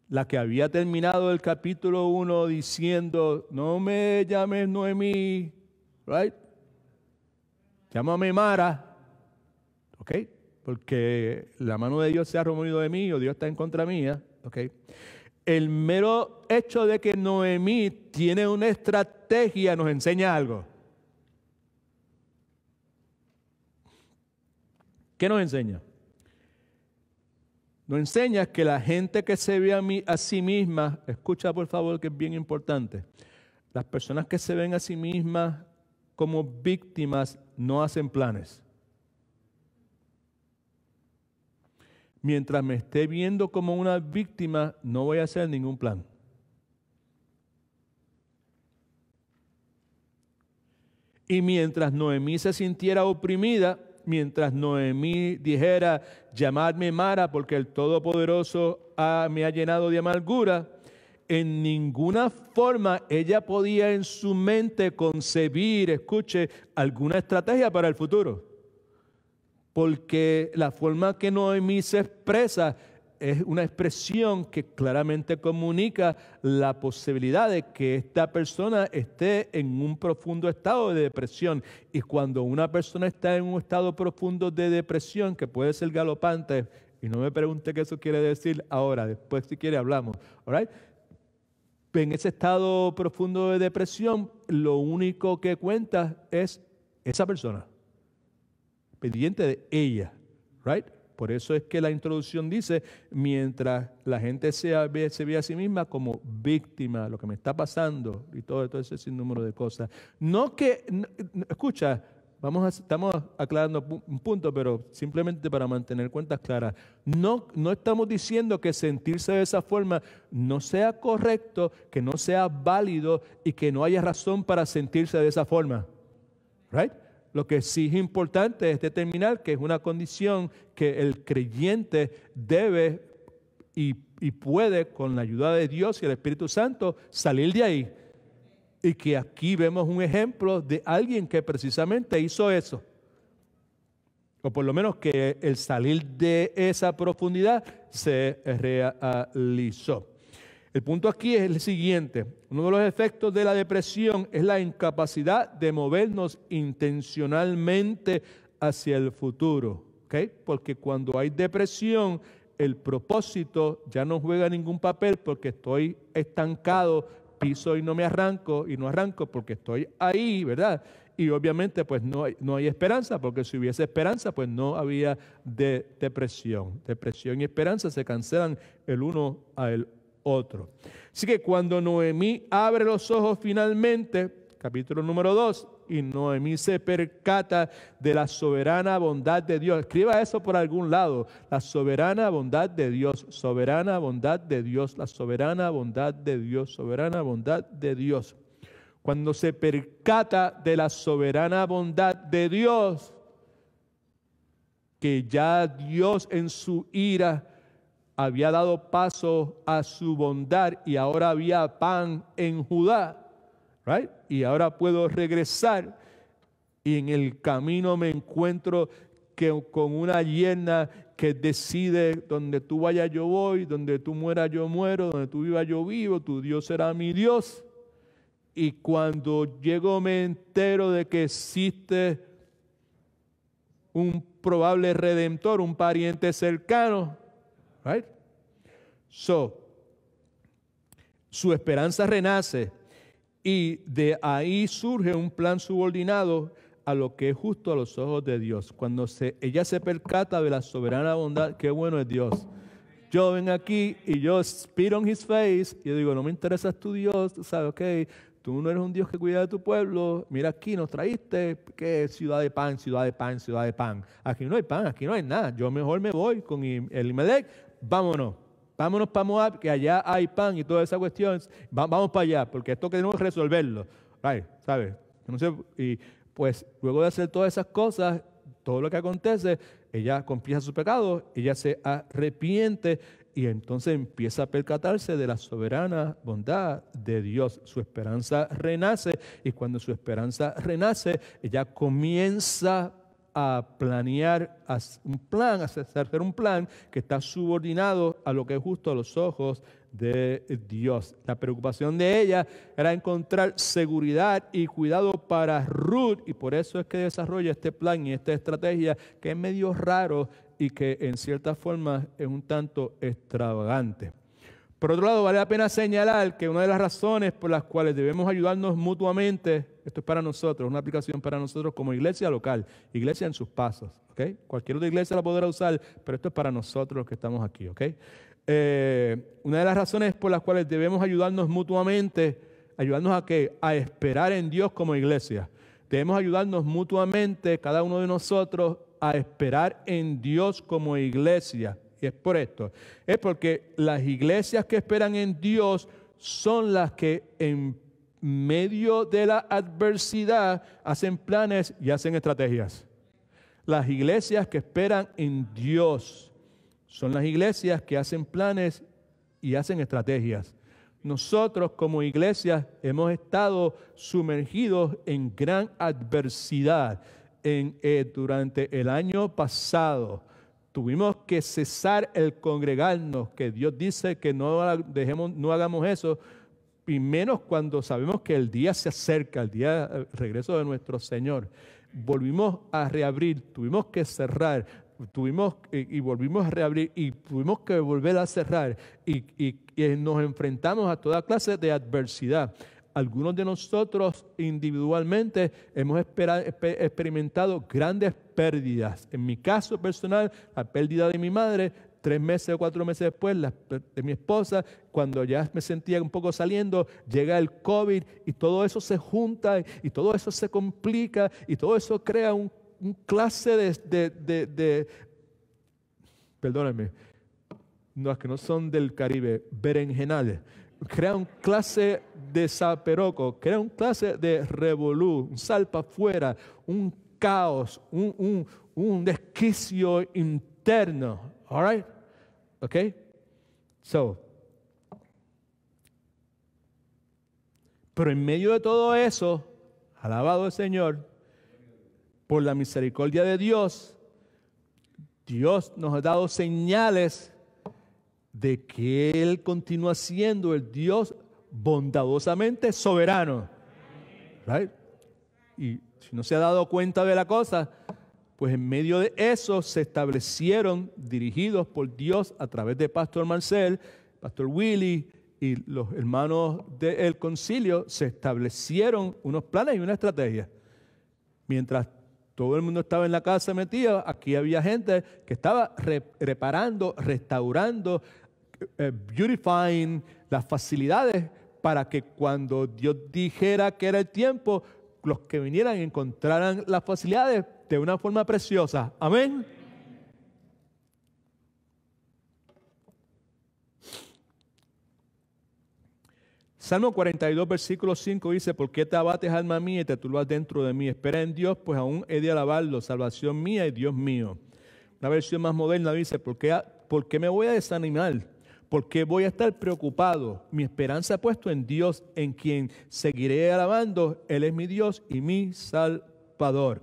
la que había terminado el capítulo 1 diciendo, no me llames Noemí, right? Llámame Mara, ¿ok? Porque la mano de Dios se ha removido de mí o Dios está en contra mía, ¿ok? El mero hecho de que Noemí tiene una estrategia nos enseña algo. ¿Qué nos enseña? Nos enseña que la gente que se ve a sí misma, escucha por favor que es bien importante, las personas que se ven a sí mismas como víctimas no hacen planes. Mientras me esté viendo como una víctima, no voy a hacer ningún plan. Y mientras Noemí se sintiera oprimida, mientras Noemí dijera, llamadme Mara porque el Todopoderoso me ha llenado de amargura, en ninguna forma ella podía en su mente concebir, escuche, alguna estrategia para el futuro. Porque la forma que Noemí se expresa es una expresión que claramente comunica la posibilidad de que esta persona esté en un profundo estado de depresión. Y cuando una persona está en un estado profundo de depresión, que puede ser galopante, y no me pregunte qué eso quiere decir ahora, después si quiere hablamos, all right? En ese estado profundo de depresión, lo único que cuenta es esa persona, pendiente de ella, right? Por eso es que la introducción dice, mientras la gente se ve a sí misma como víctima, lo que me está pasando y todo ese sinnúmero de cosas. Escucha, estamos aclarando un punto, pero simplemente para mantener cuentas claras. No estamos diciendo que sentirse de esa forma no sea correcto, que no sea válido y que no haya razón para sentirse de esa forma, right? Lo que sí es importante es determinar que es una condición que el creyente debe y puede, con la ayuda de Dios y el Espíritu Santo, salir de ahí. Y que aquí vemos un ejemplo de alguien que precisamente hizo eso. O por lo menos que el salir de esa profundidad se realizó. El punto aquí es el siguiente. Uno de los efectos de la depresión es la incapacidad de movernos intencionalmente hacia el futuro. ¿Okay? Porque cuando hay depresión, el propósito ya no juega ningún papel porque estoy estancado, piso y no me arranco, y no arranco porque estoy ahí, ¿verdad? Y obviamente pues no hay esperanza, porque si hubiese esperanza pues no había depresión. Depresión y esperanza se cancelan el uno al otro. Así que cuando Noemí abre los ojos finalmente, capítulo número 2, y Noemí se percata de la soberana bondad de Dios. Escriba eso por algún lado. La soberana bondad de Dios, soberana bondad de Dios, la soberana bondad de Dios, soberana bondad de Dios. Cuando se percata de la soberana bondad de Dios, que ya Dios en su ira había dado paso a su bondad y ahora había pan en Judá, right? Y ahora puedo regresar y en el camino me encuentro con una yerna que decide: donde tú vayas yo voy, donde tú mueras yo muero, donde tú vivas yo vivo, tu Dios será mi Dios. Y cuando llego me entero de que existe un probable redentor, un pariente cercano, right? So, su esperanza renace y de ahí surge un plan subordinado a lo que es justo a los ojos de Dios. Cuando ella se percata de la soberana bondad, qué bueno es Dios. Yo vengo aquí y yo spit on his face y yo digo: no me interesas tu Dios, tú sabes, ok, tú no eres un Dios que cuida de tu pueblo. Mira, aquí nos traíste, ¿qué? Ciudad de pan, ciudad de pan, ciudad de pan. Aquí no hay pan, aquí no hay nada. Yo mejor me voy con Elimelech, vámonos. Vámonos para Moab, que allá hay pan y toda esa cuestión. Vamos para allá, porque esto tenemos que resolverlo. Right, ¿sabes? No sé, y pues luego de hacer todas esas cosas, todo lo que acontece, ella confiesa su pecado, ella se arrepiente y entonces empieza a percatarse de la soberana bondad de Dios. Su esperanza renace y cuando su esperanza renace, ella comienza a planear hacer un plan que está subordinado a lo que es justo a los ojos de Dios. La preocupación de ella era encontrar seguridad y cuidado para Ruth, y por eso es que desarrolla este plan y esta estrategia que es medio raro y que en cierta forma es un tanto extravagante. Por otro lado, vale la pena señalar que una de las razones por las cuales debemos ayudarnos mutuamente, esto es para nosotros, una aplicación para nosotros como iglesia local, iglesia en sus pasos, ¿ok? Cualquier otra iglesia la podrá usar, pero esto es para nosotros los que estamos aquí, ¿ok? Una de las razones por las cuales debemos ayudarnos mutuamente, ayudarnos a ¿qué? A esperar en Dios como iglesia. Debemos ayudarnos mutuamente, cada uno de nosotros, a esperar en Dios como iglesia. Y es por esto, es porque las iglesias que esperan en Dios son las que en medio de la adversidad hacen planes y hacen estrategias. Las iglesias que esperan en Dios son las iglesias que hacen planes y hacen estrategias. Nosotros como iglesias hemos estado sumergidos en gran adversidad durante el año pasado. Tuvimos que cesar el congregarnos, que Dios dice que no hagamos eso, y menos cuando sabemos que el día se acerca, el regreso de nuestro Señor. Volvimos a reabrir, tuvimos que cerrar, y volvimos a reabrir y tuvimos que volver a cerrar y nos enfrentamos a toda clase de adversidad. Algunos de nosotros individualmente hemos experimentado grandes pérdidas. En mi caso personal, la pérdida de mi madre, 3 meses o 4 meses después, de mi esposa, cuando ya me sentía un poco saliendo, llega el COVID y todo eso se junta y todo eso se complica y todo eso crea un clase de perdónenme, no, es que no son del Caribe, berenjenales. Crea un clase de zaperoco, crea un clase de revolú, un salpa afuera, un caos, un desquicio interno. All right? Okay? Pero en medio de todo eso, alabado el Señor, por la misericordia de Dios, Dios nos ha dado señales de que Él continúa siendo el Dios bondadosamente soberano. Right? Y si no se ha dado cuenta de la cosa, pues en medio de eso se establecieron, dirigidos por Dios a través de Pastor Marcel, Pastor Willy y los hermanos del concilio, se establecieron unos planes y una estrategia. Mientras todo el mundo estaba en la casa metido, aquí había gente que estaba reparando, restaurando, beautifying las facilidades para que cuando Dios dijera que era el tiempo, los que vinieran encontraran las facilidades de una forma preciosa. Amén. Salmo 42, versículo 5 dice: ¿Por qué te abates, alma mía, y te turbas dentro de mí? Espera en Dios, pues aún he de alabarlo, salvación mía y Dios mío. Una versión más moderna dice: ¿Por qué me voy a desanimar? ¿Por qué voy a estar preocupado? Mi esperanza he puesto en Dios, en quien seguiré alabando. Él es mi Dios y mi Salvador.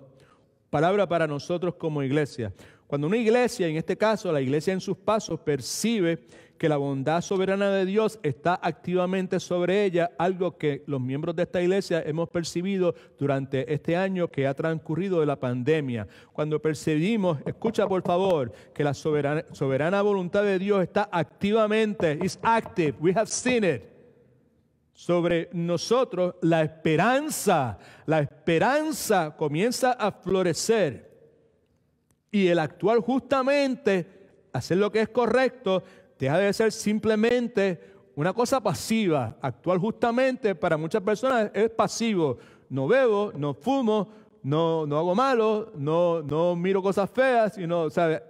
Palabra para nosotros como iglesia. Cuando una iglesia, en este caso la iglesia en sus pasos, percibe que la bondad soberana de Dios está activamente sobre ella, algo que los miembros de esta iglesia hemos percibido durante este año que ha transcurrido de la pandemia. Cuando percibimos, escucha por favor, que la soberana voluntad de Dios está activamente, is active, we have seen it, sobre nosotros, la esperanza comienza a florecer y el actuar justamente, hacer lo que es correcto, deja de ser simplemente una cosa pasiva. Actuar justamente para muchas personas es pasivo. No bebo, no fumo, no hago malo, no miro cosas feas, ¿sabe?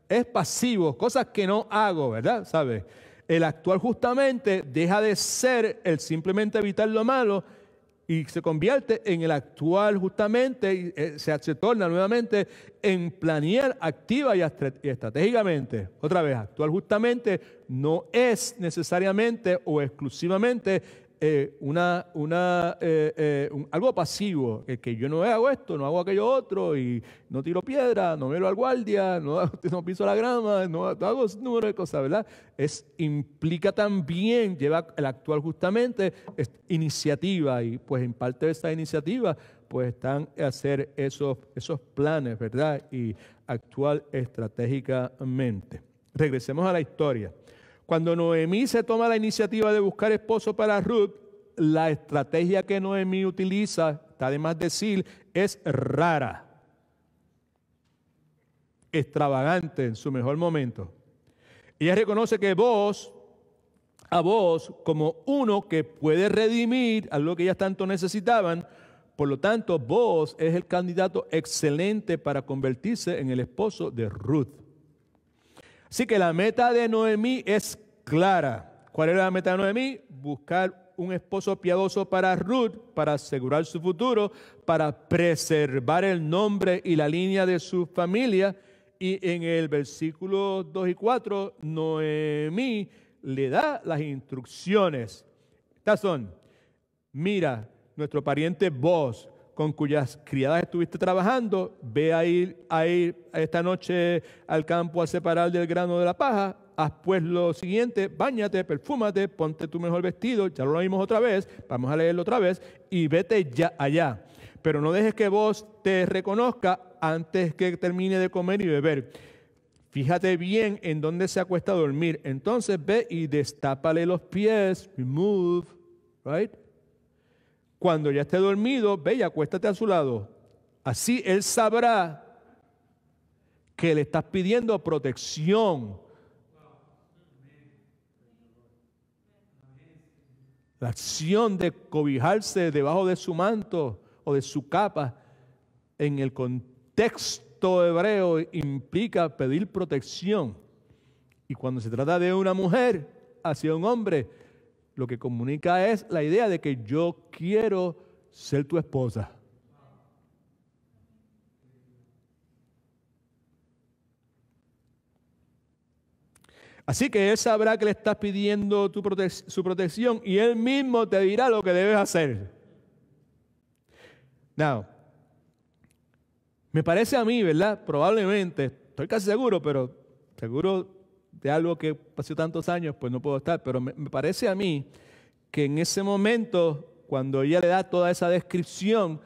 Es pasivo, cosas que no hago, ¿verdad? ¿Sabe? El actuar justamente deja de ser el simplemente evitar lo malo y se convierte en el actuar justamente y se torna nuevamente en planear activa y estratégicamente. Otra vez, actuar justamente no es necesariamente o exclusivamente algo pasivo, que yo no hago esto, no hago aquello otro y no tiro piedra, no miro al guardia, no piso la grama, no hago un número de cosas, ¿verdad? Implica también, lleva el actuar justamente, es iniciativa y pues en parte de esa iniciativa pues están a hacer esos planes, ¿verdad? Y actuar estratégicamente. Regresemos a la historia. Cuando Noemí se toma la iniciativa de buscar esposo para Ruth, la estrategia que Noemí utiliza, está de más decir, es rara, extravagante en su mejor momento. Ella reconoce que a Booz como uno que puede redimir algo que ellas tanto necesitaban. Por lo tanto, Booz es el candidato excelente para convertirse en el esposo de Ruth. Así que la meta de Noemí es clara. ¿Cuál era la meta de Noemí? Buscar un esposo piadoso para Ruth, para asegurar su futuro, para preservar el nombre y la línea de su familia. Y en el versículo 2 y 4, Noemí le da las instrucciones. Estas son: mira, nuestro pariente Booz, con cuyas criadas estuviste trabajando, ve a ir esta noche al campo a separar del grano de la paja. Haz pues lo siguiente: báñate, perfúmate, ponte tu mejor vestido, ya lo vimos otra vez, vamos a leerlo otra vez, y vete ya allá. Pero no dejes que Booz te reconozca antes que termine de comer y beber. Fíjate bien en dónde se acuesta a dormir. Entonces ve y destápale los pies, remove, right? Cuando ya esté dormido, ve y acuéstate a su lado. Así él sabrá que le estás pidiendo protección. La acción de cobijarse debajo de su manto o de su capa en el contexto hebreo implica pedir protección. Y cuando se trata de una mujer hacia un hombre, lo que comunica es la idea de que yo quiero ser tu esposa. Así que Él sabrá que le estás pidiendo su protección y Él mismo te dirá lo que debes hacer. Now, me parece a mí, ¿verdad? Probablemente, estoy casi seguro, pero seguro de algo que pasó tantos años, pues no puedo estar, pero me parece a mí que en ese momento, cuando ella le da toda esa descripción,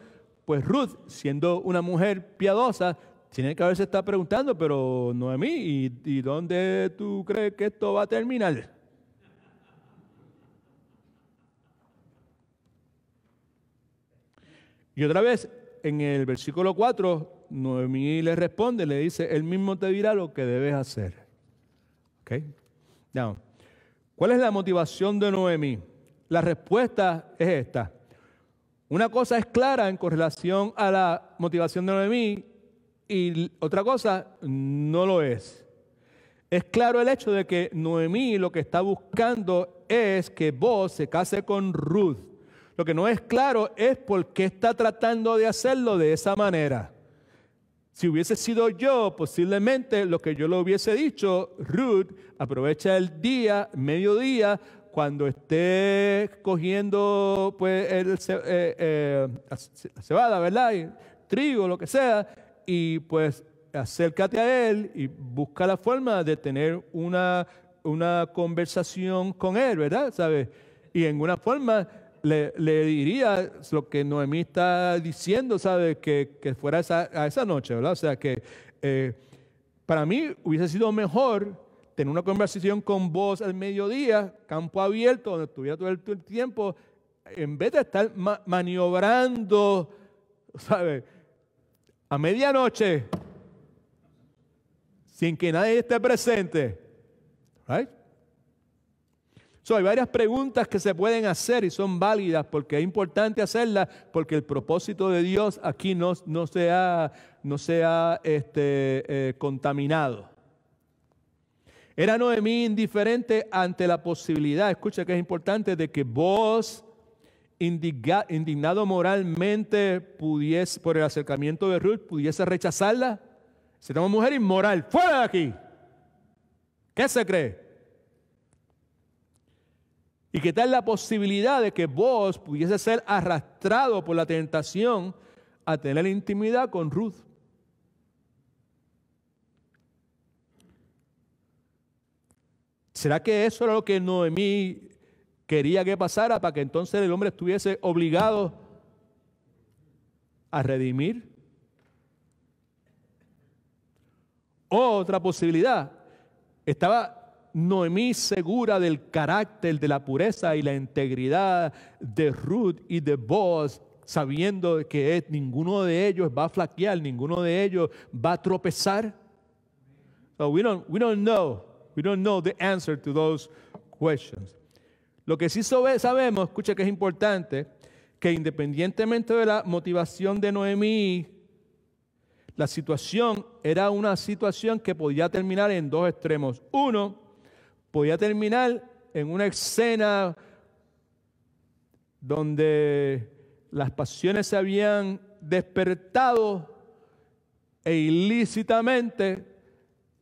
pues Ruth, siendo una mujer piadosa, tiene que haberse estado preguntando, pero Noemí, ¿y dónde tú crees que esto va a terminar? Y otra vez, en el versículo 4, Noemí le responde, le dice, Él mismo te dirá lo que debes hacer. ¿Ok? Now, ¿cuál es la motivación de Noemí? La respuesta es esta. Una cosa es clara en correlación a la motivación de Noemí y otra cosa no lo es. Es claro el hecho de que Noemí lo que está buscando es que Boaz se case con Ruth. Lo que no es claro es por qué está tratando de hacerlo de esa manera. Si hubiese sido yo, posiblemente lo que yo le hubiese dicho, Ruth, aprovecha el día, mediodía, cuando esté cogiendo pues la cebada, ¿verdad? Y trigo, lo que sea, y pues acércate a él y busca la forma de tener una conversación con él, ¿verdad? ¿Sabes? Y en una forma le diría lo que Noemí está diciendo, ¿sabes? Que fuera a esa noche, ¿verdad? O sea que para mí hubiese sido mejor tener una conversación con vos al mediodía, campo abierto, donde estuviera todo el tiempo, en vez de estar maniobrando, ¿sabes? A medianoche, sin que nadie esté presente. Right? So, hay varias preguntas que se pueden hacer y son válidas porque es importante hacerlas porque el propósito de Dios aquí no se ha contaminado. Era Noemí indiferente ante la posibilidad, escucha que es importante, de que vos, indignado moralmente, pudiese, por el acercamiento de Ruth, pudiese rechazarla. Será una mujer inmoral, fuera de aquí. ¿Qué se cree? ¿Y qué tal la posibilidad de que vos pudiese ser arrastrado por la tentación a tener intimidad con Ruth? ¿Será que eso era lo que Noemí quería que pasara para que entonces el hombre estuviese obligado a redimir? Otra posibilidad, estaba Noemí segura del carácter, de la pureza y la integridad de Ruth y de Boaz, sabiendo que ninguno de ellos va a flaquear, ninguno de ellos va a tropezar. So we don't know the answer to those questions. Lo que sí sabemos, escucha que es importante, que independientemente de la motivación de Noemí, la situación era una situación que podía terminar en dos extremos. Uno, podía terminar en una escena donde las pasiones se habían despertado e ilícitamente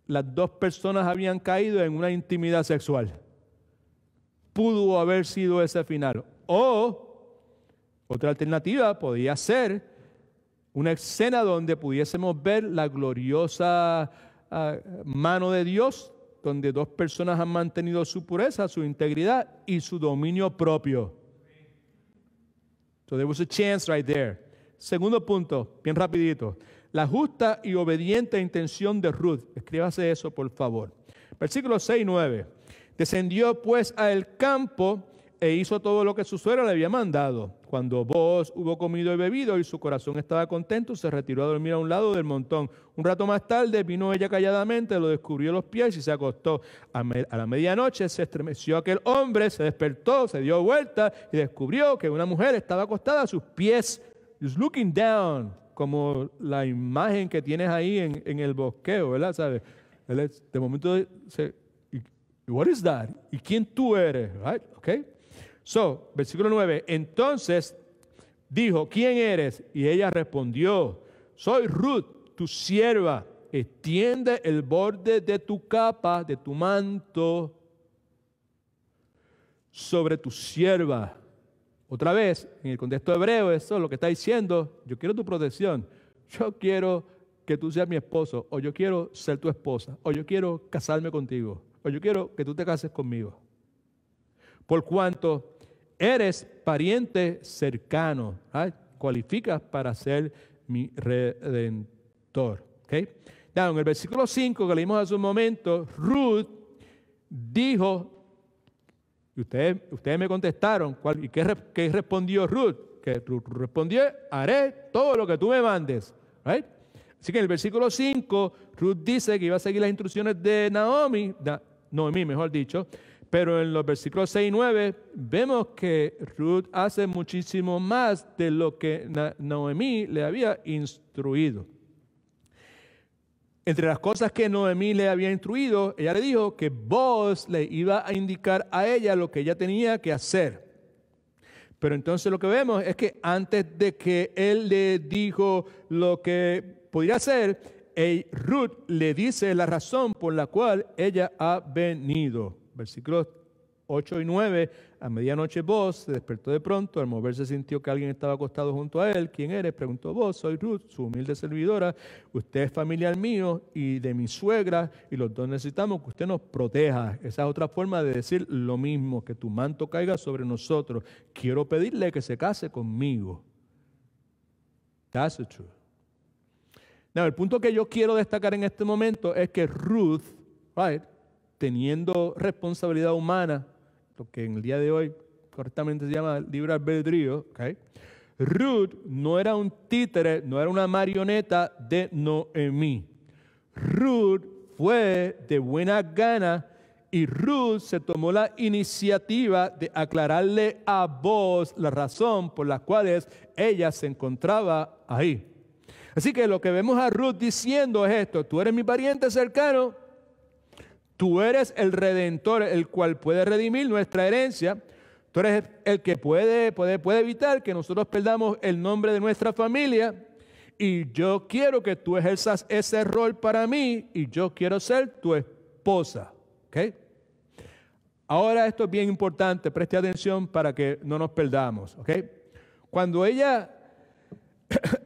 las dos personas habían caído en una intimidad sexual. Pudo haber sido ese final. O otra alternativa podía ser una escena donde pudiésemos ver la gloriosa mano de Dios, donde dos personas han mantenido su pureza, su integridad y su dominio propio. So there was a chance right there. Segundo punto, bien rapidito. La justa y obediente intención de Ruth. Escríbase eso, por favor. Versículos 6 y 9. Descendió pues al campo e hizo todo lo que su suegra le había mandado. Cuando Boaz hubo comido y bebido y su corazón estaba contento, se retiró a dormir a un lado del montón. Un rato más tarde vino ella calladamente, lo descubrió los pies y se acostó. A la medianoche se estremeció aquel hombre, se despertó, se dio vuelta y descubrió que una mujer estaba acostada a sus pies, just looking down, como la imagen que tienes ahí en el bosqueo, ¿verdad? ¿Sabes? De momento dice, what is that? ¿Y quién tú eres? Right? Okay. So, versículo 9, entonces dijo, ¿quién eres? Y ella respondió, soy Ruth, tu sierva. extiende el borde de tu capa, de tu manto, sobre tu sierva. Otra vez, en el contexto hebreo, eso es lo que está diciendo: yo quiero tu protección, yo quiero que tú seas mi esposo, o yo quiero ser tu esposa, o yo quiero casarme contigo, o yo quiero que tú te cases conmigo. Por cuanto eres pariente cercano, ¿right? Cualificas para ser mi redentor. ¿Okay? Ya, en el versículo 5 que leímos hace un momento, Ruth dijo, y ustedes me contestaron, ¿y qué respondió Ruth? Que Ruth respondió: haré todo lo que tú me mandes. ¿Right? Así que en el versículo 5, Ruth dice que iba a seguir las instrucciones de Noemí, mejor dicho, pero en los versículos 6 y 9 vemos que Ruth hace muchísimo más de lo que Noemí le había instruido. Entre las cosas que Noemí le había instruido, ella le dijo que Booz le iba a indicar a ella lo que ella tenía que hacer. Pero entonces lo que vemos es que antes de que él le dijo lo que podría hacer, Ruth le dice la razón por la cual ella ha venido. Versículos 8 y 9, a medianoche Booz se despertó de pronto, al moverse sintió que alguien estaba acostado junto a él. ¿Quién eres?, preguntó Booz. Soy Ruth, su humilde servidora. Usted es familiar mío y de mi suegra, y los dos necesitamos que usted nos proteja. Esa es otra forma de decir lo mismo, que tu manto caiga sobre nosotros. Quiero pedirle que se case conmigo. That's the truth. Now, el punto que yo quiero destacar en este momento es que Ruth, right, teniendo responsabilidad humana, lo que en el día de hoy correctamente se llama libre albedrío, okay, Ruth no era un títere, no era una marioneta de Noemí. Ruth fue de buena gana y Ruth se tomó la iniciativa de aclararle a Booz la razón por la cual ella se encontraba ahí. Así que lo que vemos a Ruth diciendo es esto: tú eres mi pariente cercano, tú eres el redentor, el cual puede redimir nuestra herencia, tú eres el que puede evitar que nosotros perdamos el nombre de nuestra familia, y yo quiero que tú ejerzas ese rol para mí, y yo quiero ser tu esposa. ¿Okay? Ahora esto es bien importante, preste atención para que no nos perdamos. ¿Okay?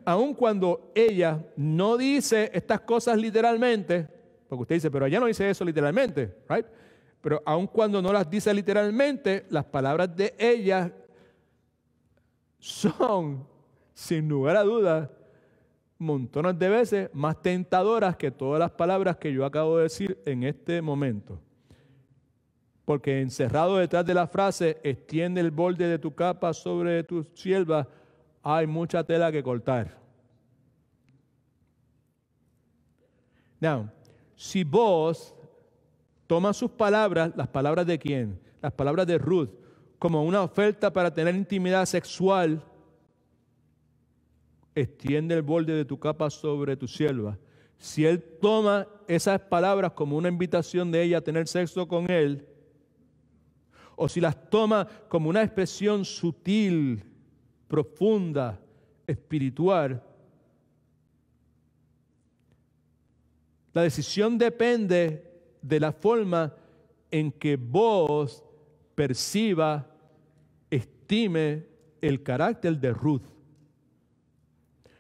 Aun cuando ella no dice estas cosas literalmente, porque usted dice, pero ella no dice eso literalmente, right? Pero aun cuando no las dice literalmente, las palabras de ella son, sin lugar a dudas, montones de veces más tentadoras que todas las palabras que yo acabo de decir en este momento. Porque encerrado detrás de la frase, extiende el borde de tu capa sobre tu sierva, hay mucha tela que cortar. Now, si vos tomas sus palabras, ¿las palabras de quién? Las palabras de Ruth, como una oferta para tener intimidad sexual, extiende el borde de tu capa sobre tu sierva. Si él toma esas palabras como una invitación de ella a tener sexo con él, o si las toma como una expresión sutil, profunda, espiritual, la decisión depende de la forma en que vos perciba, estime el carácter de Ruth.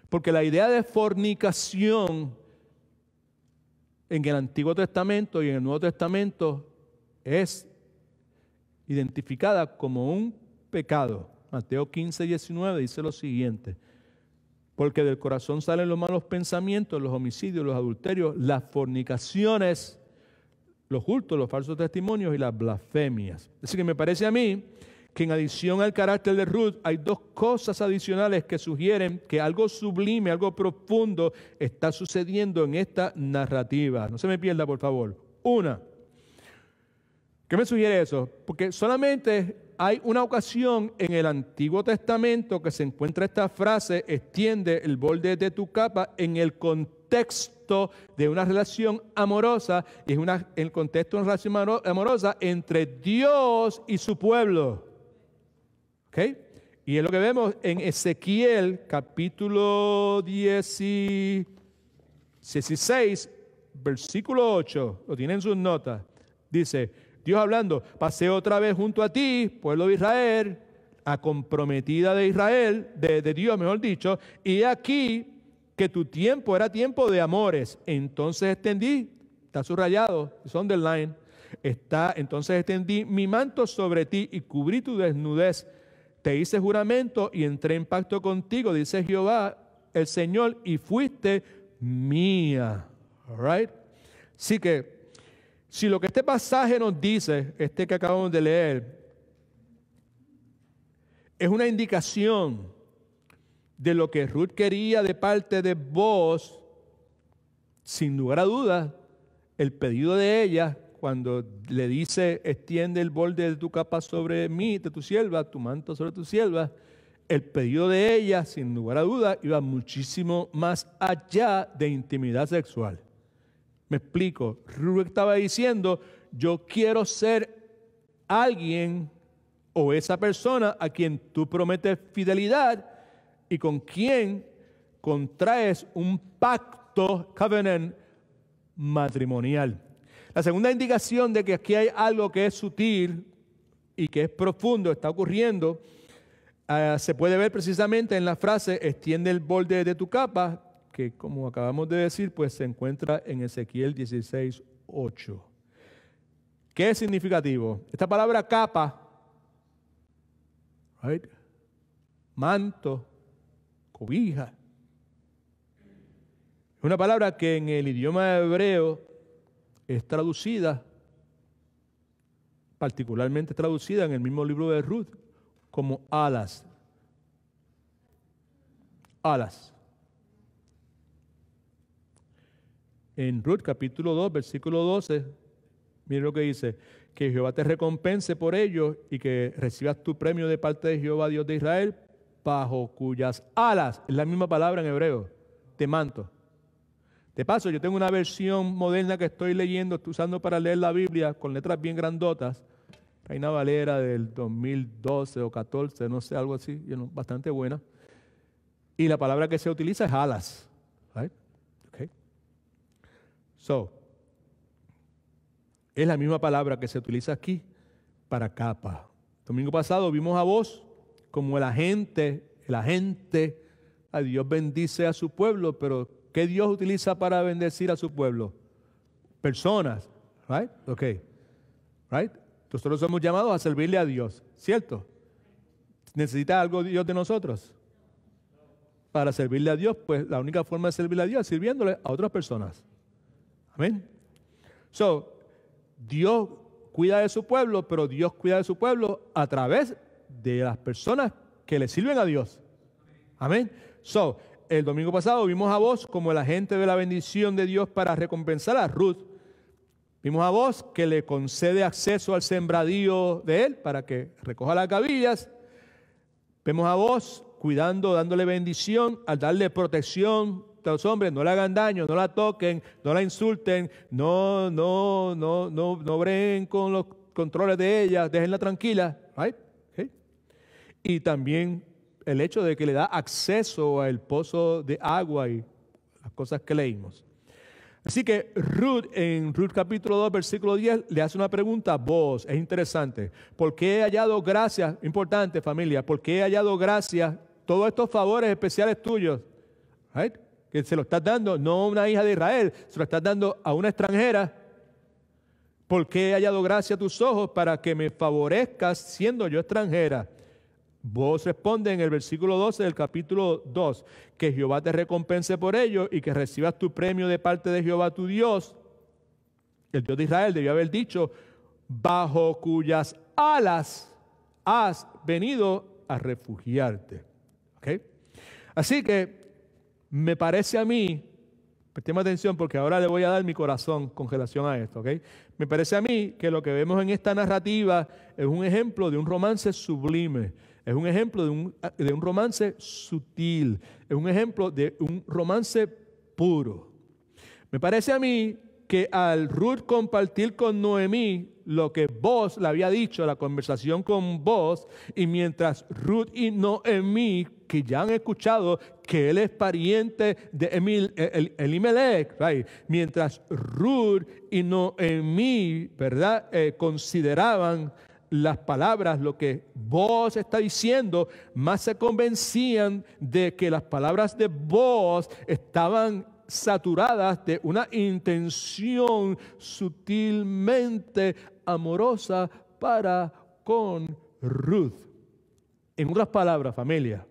Porque la idea de fornicación en el Antiguo Testamento y en el Nuevo Testamento es identificada como un pecado. Mateo 15:19 dice lo siguiente: porque del corazón salen los malos pensamientos, los homicidios, los adulterios, las fornicaciones, los hurtos, los falsos testimonios y las blasfemias. Así que me parece a mí que en adición al carácter de Ruth hay dos cosas adicionales que sugieren que algo sublime, algo profundo está sucediendo en esta narrativa. No se me pierda, por favor. Una, ¿qué me sugiere eso? Porque solamente hay una ocasión en el Antiguo Testamento que se encuentra esta frase, extiende el borde de tu capa, en el contexto de una relación amorosa, y es el contexto de una relación amorosa entre Dios y su pueblo. ¿Okay? Y es lo que vemos en Ezequiel capítulo 16, versículo 8, lo tienen en sus notas, dice, Dios hablando, pasé otra vez junto a ti, pueblo de Israel, a comprometida de Israel, de Dios mejor dicho, y aquí que tu tiempo era tiempo de amores. Entonces extendí, está subrayado, es underline, entonces extendí mi manto sobre ti y cubrí tu desnudez. Te hice juramento y entré en pacto contigo, dice Jehová el Señor, y fuiste mía. All right? Así que, si lo que este pasaje nos dice, que acabamos de leer, es una indicación de lo que Ruth quería de parte de vos, sin lugar a dudas, el pedido de ella, cuando le dice, extiende el borde de tu capa sobre mí, de tu sierva, tu manto sobre tu sierva, el pedido de ella, sin lugar a dudas, iba muchísimo más allá de intimidad sexual. Me explico. Ruth estaba diciendo, yo quiero ser alguien o esa persona a quien tú prometes fidelidad y con quien contraes un pacto, covenant, matrimonial. La segunda indicación de que aquí hay algo que es sutil y que es profundo, está ocurriendo, se puede ver precisamente en la frase, extiende el borde de tu capa, que como acabamos de decir, pues se encuentra en Ezequiel 16:8. ¿Qué es significativo? Esta palabra capa, right? Manto, cobija, es una palabra que en el idioma hebreo es traducida, particularmente traducida en el mismo libro de Ruth, como alas. Alas. En Ruth capítulo 2, versículo 12, mire lo que dice, que Jehová te recompense por ello y que recibas tu premio de parte de Jehová, Dios de Israel, bajo cuyas alas, es la misma palabra en hebreo, de manto. De paso, yo tengo una versión moderna que estoy leyendo, estoy usando para leer la Biblia con letras bien grandotas, Reina Valera del 2012 o 14, no sé, algo así, bastante buena. Y la palabra que se utiliza es alas. Right? Okay. So, es la misma palabra que se utiliza aquí para capa. Domingo pasado vimos a vos como el agente, a Dios bendice a su pueblo, pero ¿qué Dios utiliza para bendecir a su pueblo? Personas, right? Okay. Right? Nosotros somos llamados a servirle a Dios, ¿cierto? ¿Necesita algo Dios de nosotros? Para servirle a Dios, pues la única forma de servirle a Dios es sirviéndole a otras personas. Amén. So, Dios cuida de su pueblo, pero Dios cuida de su pueblo a través de las personas que le sirven a Dios. Amén. So, el domingo pasado vimos a vos como el agente de la bendición de Dios para recompensar a Ruth. Vimos a vos que le concede acceso al sembradío de él para que recoja las gavillas. Vemos a vos cuidando, dándole bendición, al darle protección a los hombres. No le hagan daño, no la toquen, no la insulten, no breguen con los controles de ella, déjenla tranquila. Right? Okay. Y también el hecho de que le da acceso al pozo de agua y las cosas que leímos. Así que Ruth, en Ruth capítulo 2, versículo 10, le hace una pregunta a vos. Es interesante. ¿Por qué he hallado gracia? Importante, familia. ¿Por qué he hallado gracia? Todos estos favores especiales tuyos, right? Que se lo estás dando no a una hija de Israel, se lo estás dando a una extranjera. ¿Por qué he hallado gracia a tus ojos para que me favorezcas siendo yo extranjera? Vos responde en el versículo 12 del capítulo 2, que Jehová te recompense por ello y que recibas tu premio de parte de Jehová tu Dios. El Dios de Israel debió haber dicho, bajo cuyas alas has venido a refugiarte. ¿Okay? Así que me parece a mí, prestemos atención porque ahora le voy a dar mi corazón con relación a esto. ¿Okay? Me parece a mí que lo que vemos en esta narrativa es un ejemplo de un romance sublime. Es un ejemplo de un romance sutil. Es un ejemplo de un romance puro. Me parece a mí que al Ruth compartir con Noemí lo que Boaz le había dicho, la conversación con Boaz, y mientras Ruth y Noemí, que ya han escuchado que él es pariente de Elimelech, right? Mientras Ruth y Noemí, ¿verdad? Consideraban las palabras, lo que Boaz está diciendo, más se convencían de que las palabras de Boaz estaban saturadas de una intención sutilmente amorosa para con Ruth. En otras palabras, familia,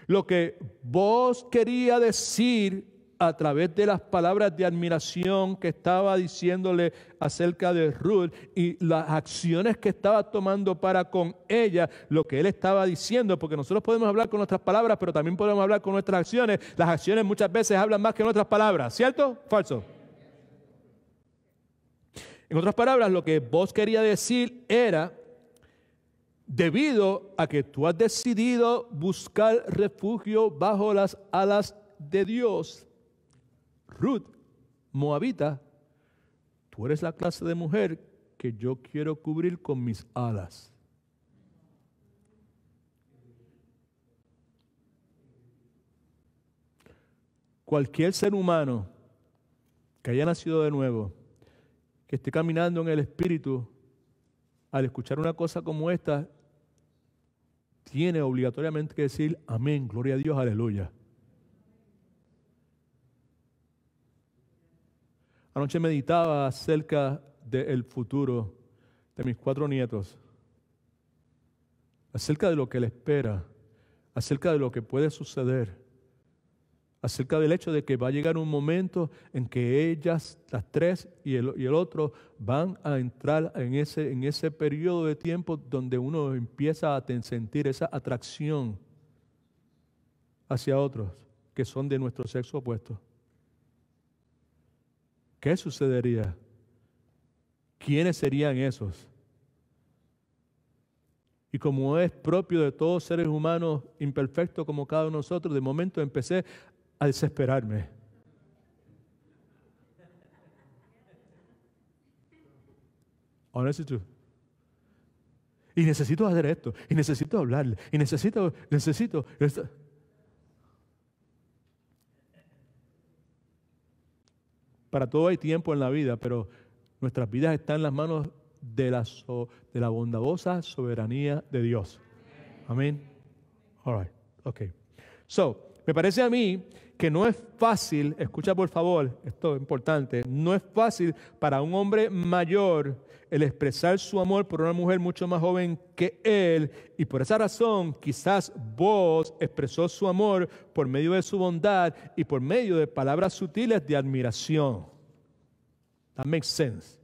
lo que Boaz quería decir a través de las palabras de admiración que estaba diciéndole acerca de Ruth y las acciones que estaba tomando para con ella, lo que él estaba diciendo, porque nosotros podemos hablar con nuestras palabras, pero también podemos hablar con nuestras acciones. Las acciones muchas veces hablan más que nuestras palabras, ¿cierto? ¿Falso? En otras palabras, lo que Boaz quería decir era: debido a que tú has decidido buscar refugio bajo las alas de Dios, Ruth, moabita, tú eres la clase de mujer que yo quiero cubrir con mis alas. Cualquier ser humano que haya nacido de nuevo, que esté caminando en el Espíritu, al escuchar una cosa como esta, tiene obligatoriamente que decir amén, gloria a Dios, aleluya. Anoche meditaba acerca del futuro de mis 4 nietos, acerca de lo que les espera, acerca de lo que puede suceder, acerca del hecho de que va a llegar un momento en que ellas, las 3 y el otro, van a entrar en ese periodo de tiempo donde uno empieza a sentir esa atracción hacia otros que son de nuestro sexo opuesto. ¿Qué sucedería? ¿Quiénes serían esos? Y como es propio de todos seres humanos imperfectos como cada uno de nosotros, de momento empecé a desesperarme. Honestly true. Y necesito hacer esto, y necesito hablarle, y necesito. Para todo hay tiempo en la vida, pero nuestras vidas están en las manos de la bondadosa soberanía de Dios. Amén. All right. Okay. So, me parece a mí que no es fácil, escucha por favor, esto es importante, no es fácil para un hombre mayor el expresar su amor por una mujer mucho más joven que él, y por esa razón quizás Boaz expresó su amor por medio de su bondad y por medio de palabras sutiles de admiración. That makes sense.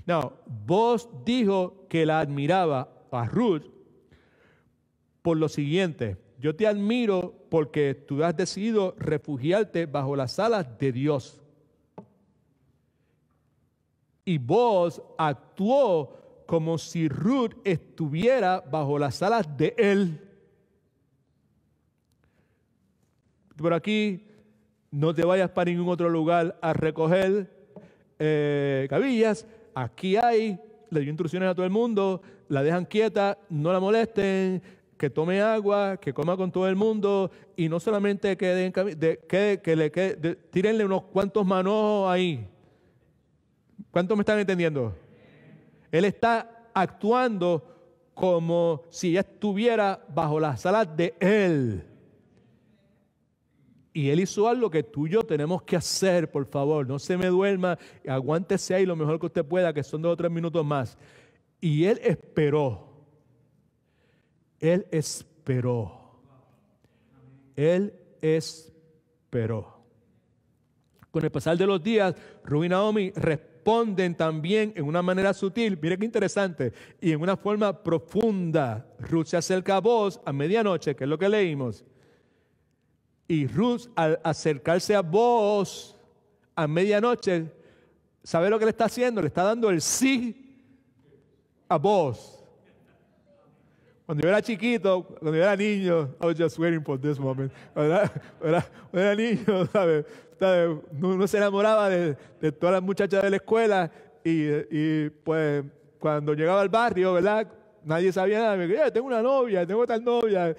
Now, Boaz dijo que la admiraba a Ruth por lo siguiente: yo te admiro porque tú has decidido refugiarte bajo las alas de Dios. Y Boaz actuó como si Ruth estuviera bajo las alas de él. Por aquí no te vayas para ningún otro lugar a recoger cabillas. Aquí hay, le dio instrucciones a todo el mundo, la dejan quieta, no la molesten, que tome agua, que coma con todo el mundo, y no solamente tírenle unos cuantos manojos ahí. ¿Cuántos me están entendiendo? Él está actuando como si ella estuviera bajo las alas de él. Y él hizo algo que tú y yo tenemos que hacer, por favor. No se me duerma, aguántese ahí lo mejor que usted pueda, que son 2 o 3 minutos más. Y él esperó. Él esperó. Él esperó. Con el pasar de los días, Ruth y Naomi responden también en una manera sutil, mire qué interesante, y en una forma profunda. Ruth se acerca a Boaz a medianoche, que es lo que leímos. Y Ruth, al acercarse a Boaz a medianoche, ¿sabe lo que le está haciendo? Le está dando el sí a Boaz. Cuando yo era chiquito, cuando yo era niño, I was just waiting for this moment. Cuando era niño, ¿sabes? Uno se enamoraba de todas las muchachas de la escuela y pues cuando llegaba al barrio, ¿verdad? Nadie sabía nada. Me decía, tengo una novia, tengo tal novia.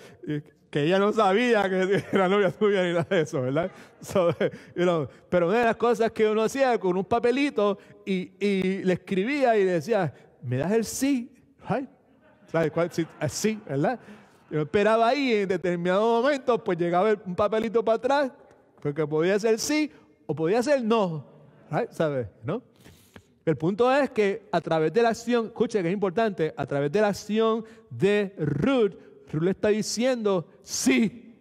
Que ella no sabía que era novia tuya ni nada de eso, ¿verdad? Pero una de las cosas que uno hacía con un papelito y le escribía y le decía, ¿me das el sí? ¿Right? ¿Sabes cuál? Sí, ¿verdad? Yo esperaba ahí y en determinado momento pues llegaba un papelito para atrás porque podía ser sí o podía ser no. ¿Right? ¿Sabes? ¿No? El punto es que a través de la acción, escuche que es importante, a través de la acción de Ruth le está diciendo sí.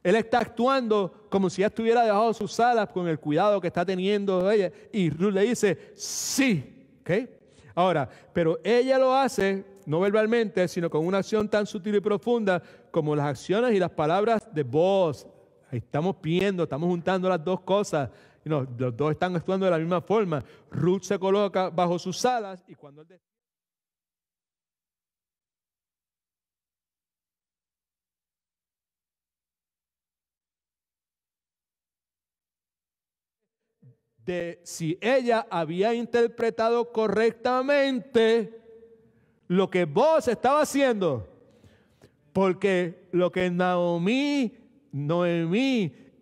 Él está actuando como si ella estuviera debajo de sus alas con el cuidado que está teniendo de ella. Y Ruth le dice sí. ¿Okay? Ahora, pero ella lo hace no verbalmente, sino con una acción tan sutil y profunda como las acciones y las palabras de voz. Ahí estamos viendo, estamos juntando las dos cosas. Los dos están actuando de la misma forma. Ruth se coloca bajo sus alas y cuando él de si ella había interpretado correctamente lo que vos estaba haciendo. Porque lo que Noemí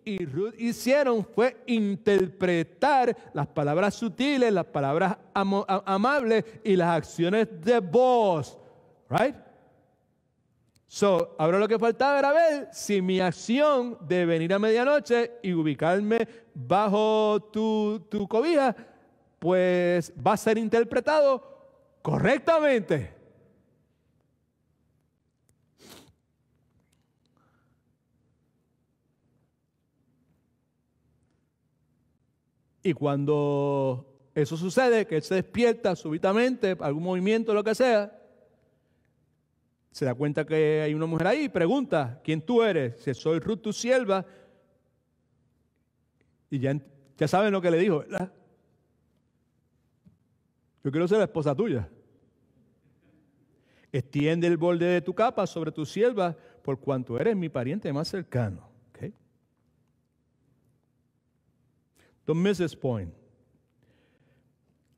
y Ruth hicieron fue interpretar las palabras sutiles, las palabras amables y las acciones de vos. Right? So, ahora lo que faltaba era ver si mi acción de venir a medianoche y ubicarme bajo tu cobija, pues va a ser interpretado correctamente. Y cuando eso sucede, que él se despierta súbitamente, algún movimiento, lo que sea, se da cuenta que hay una mujer ahí y pregunta, ¿quién tú eres? Si soy Ruth, tu sierva. Y ya saben lo que le dijo, ¿verdad? Yo quiero ser la esposa tuya. Extiende el borde de tu capa sobre tu sierva, por cuanto eres mi pariente más cercano. ¿Okay? Don't miss this point.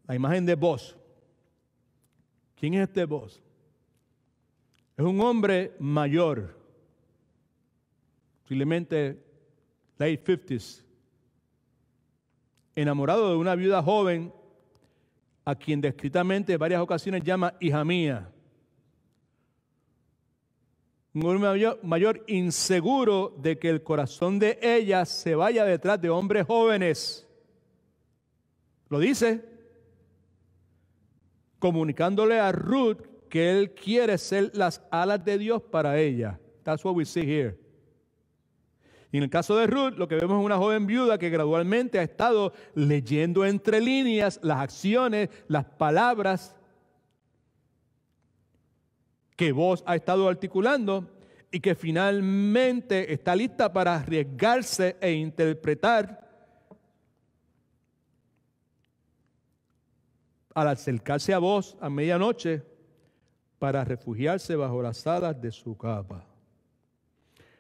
La imagen de vos. ¿Quién es este vos? Es un hombre mayor, posiblemente late 50s, enamorado de una viuda joven a quien descritamente en varias ocasiones llama hija mía. Un hombre mayor inseguro de que el corazón de ella se vaya detrás de hombres jóvenes. Lo dice, comunicándole a Ruth que él quiere ser las alas de Dios para ella. That's what we see here. Y en el caso de Ruth, lo que vemos es una joven viuda que gradualmente ha estado leyendo entre líneas las acciones, las palabras que vos ha estado articulando y que finalmente está lista para arriesgarse e interpretar al acercarse a vos a medianoche para refugiarse bajo las alas de su capa.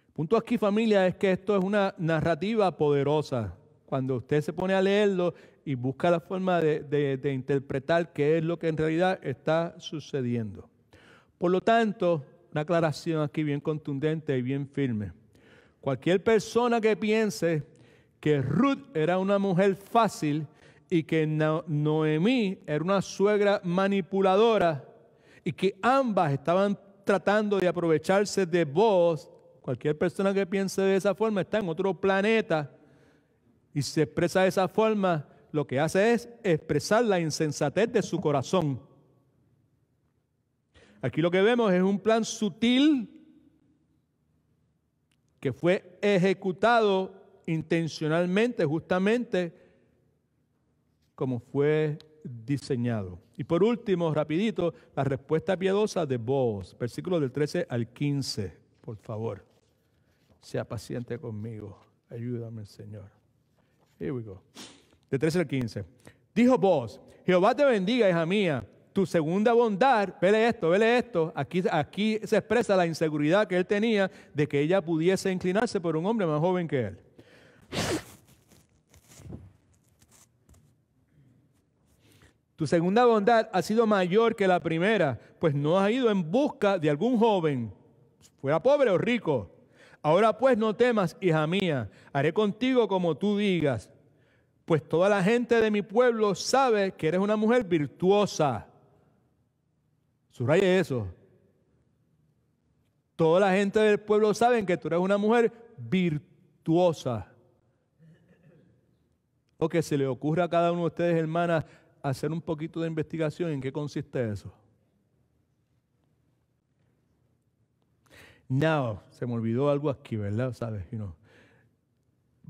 El punto aquí, familia, es que esto es una narrativa poderosa. Cuando usted se pone a leerlo y busca la forma de interpretar qué es lo que en realidad está sucediendo. Por lo tanto, una aclaración aquí bien contundente y bien firme. Cualquier persona que piense que Ruth era una mujer fácil y que Noemí era una suegra manipuladora y que ambas estaban tratando de aprovecharse de vos, cualquier persona que piense de esa forma está en otro planeta y se expresa de esa forma, lo que hace es expresar la insensatez de su corazón. Aquí lo que vemos es un plan sutil que fue ejecutado intencionalmente, justamente como fue diseñado. Y por último, rapidito, la respuesta piadosa de Boaz, versículos del 13 al 15, por favor. Sea paciente conmigo, ayúdame, Señor. Here we go. De 13 al 15. Dijo Boaz, Jehová te bendiga, hija mía, tu segunda bondad, vele esto, aquí se expresa la inseguridad que él tenía de que ella pudiese inclinarse por un hombre más joven que él. Tu segunda bondad ha sido mayor que la primera, pues no has ido en busca de algún joven, fuera pobre o rico. Ahora pues no temas, hija mía, haré contigo como tú digas, pues toda la gente de mi pueblo sabe que eres una mujer virtuosa. Subraye eso. Toda la gente del pueblo sabe que tú eres una mujer virtuosa. O que se le ocurra a cada uno de ustedes, hermanas, hacer un poquito de investigación en qué consiste eso. No, se me olvidó algo aquí, ¿verdad? ¿Sabes?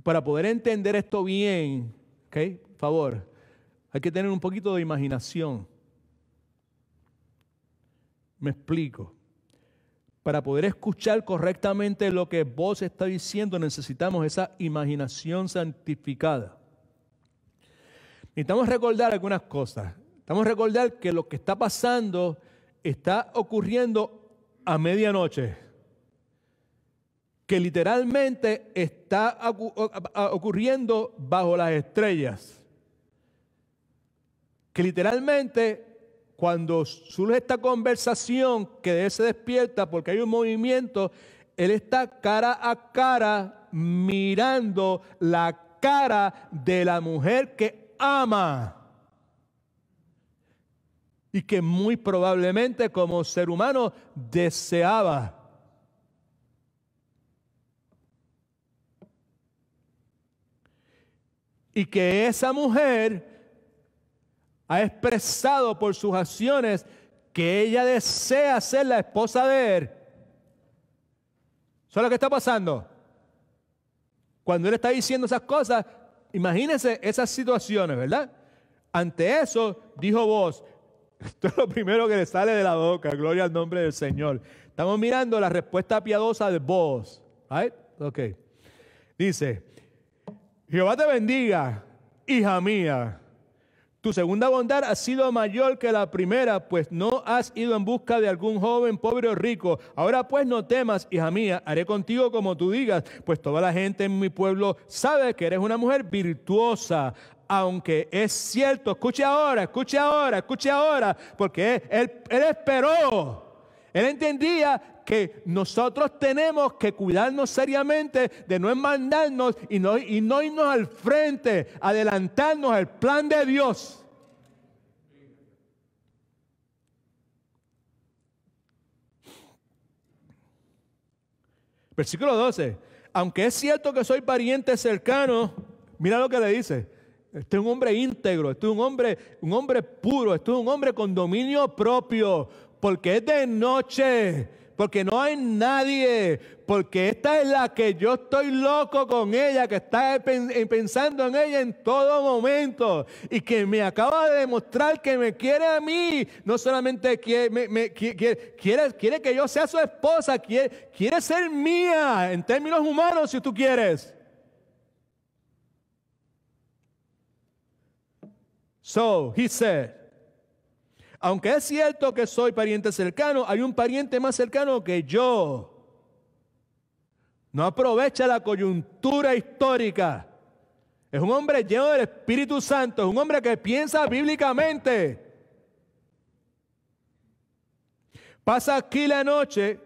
Para poder entender esto bien, ¿ok? Por favor, hay que tener un poquito de imaginación. Me explico. Para poder escuchar correctamente lo que vos está diciendo, necesitamos esa imaginación santificada. Necesitamos recordar algunas cosas. Necesitamos recordar que lo que está pasando está ocurriendo a medianoche. Que literalmente está ocurriendo bajo las estrellas. Que literalmente cuando surge esta conversación, que él se despierta porque hay un movimiento, él está cara a cara mirando la cara de la mujer que ama. Y que muy probablemente como ser humano deseaba. Y que esa mujer ha expresado por sus acciones que ella desea ser la esposa de él. ¿Eso es lo que está pasando? Cuando él está diciendo esas cosas, imagínense esas situaciones, ¿verdad? Ante eso, dijo Booz, esto es lo primero que le sale de la boca, gloria al nombre del Señor. Estamos mirando la respuesta piadosa de Booz. ¿Right? Ok. Dice, Jehová te bendiga, hija mía. Tu segunda bondad ha sido mayor que la primera, pues no has ido en busca de algún joven pobre o rico. Ahora pues no temas, hija mía, haré contigo como tú digas, pues toda la gente en mi pueblo sabe que eres una mujer virtuosa. Aunque es cierto, escuche ahora, porque él esperó. Él entendía que nosotros tenemos que cuidarnos seriamente de no enmandarnos y no irnos al frente, adelantarnos al plan de Dios. Versículo 12. Aunque es cierto que soy pariente cercano, mira lo que le dice. Este es un hombre íntegro, este es un hombre puro, este es un hombre con dominio propio, porque es de noche, porque no hay nadie, porque esta es la que yo estoy loco con ella, que está pensando en ella en todo momento y que me acaba de demostrar que me quiere a mí, no solamente quiere que yo sea su esposa, quiere ser mía en términos humanos si tú quieres. So, he said, aunque es cierto que soy pariente cercano, hay un pariente más cercano que yo. No aprovecha la coyuntura histórica. Es un hombre lleno del Espíritu Santo, es un hombre que piensa bíblicamente. Pasa aquí la noche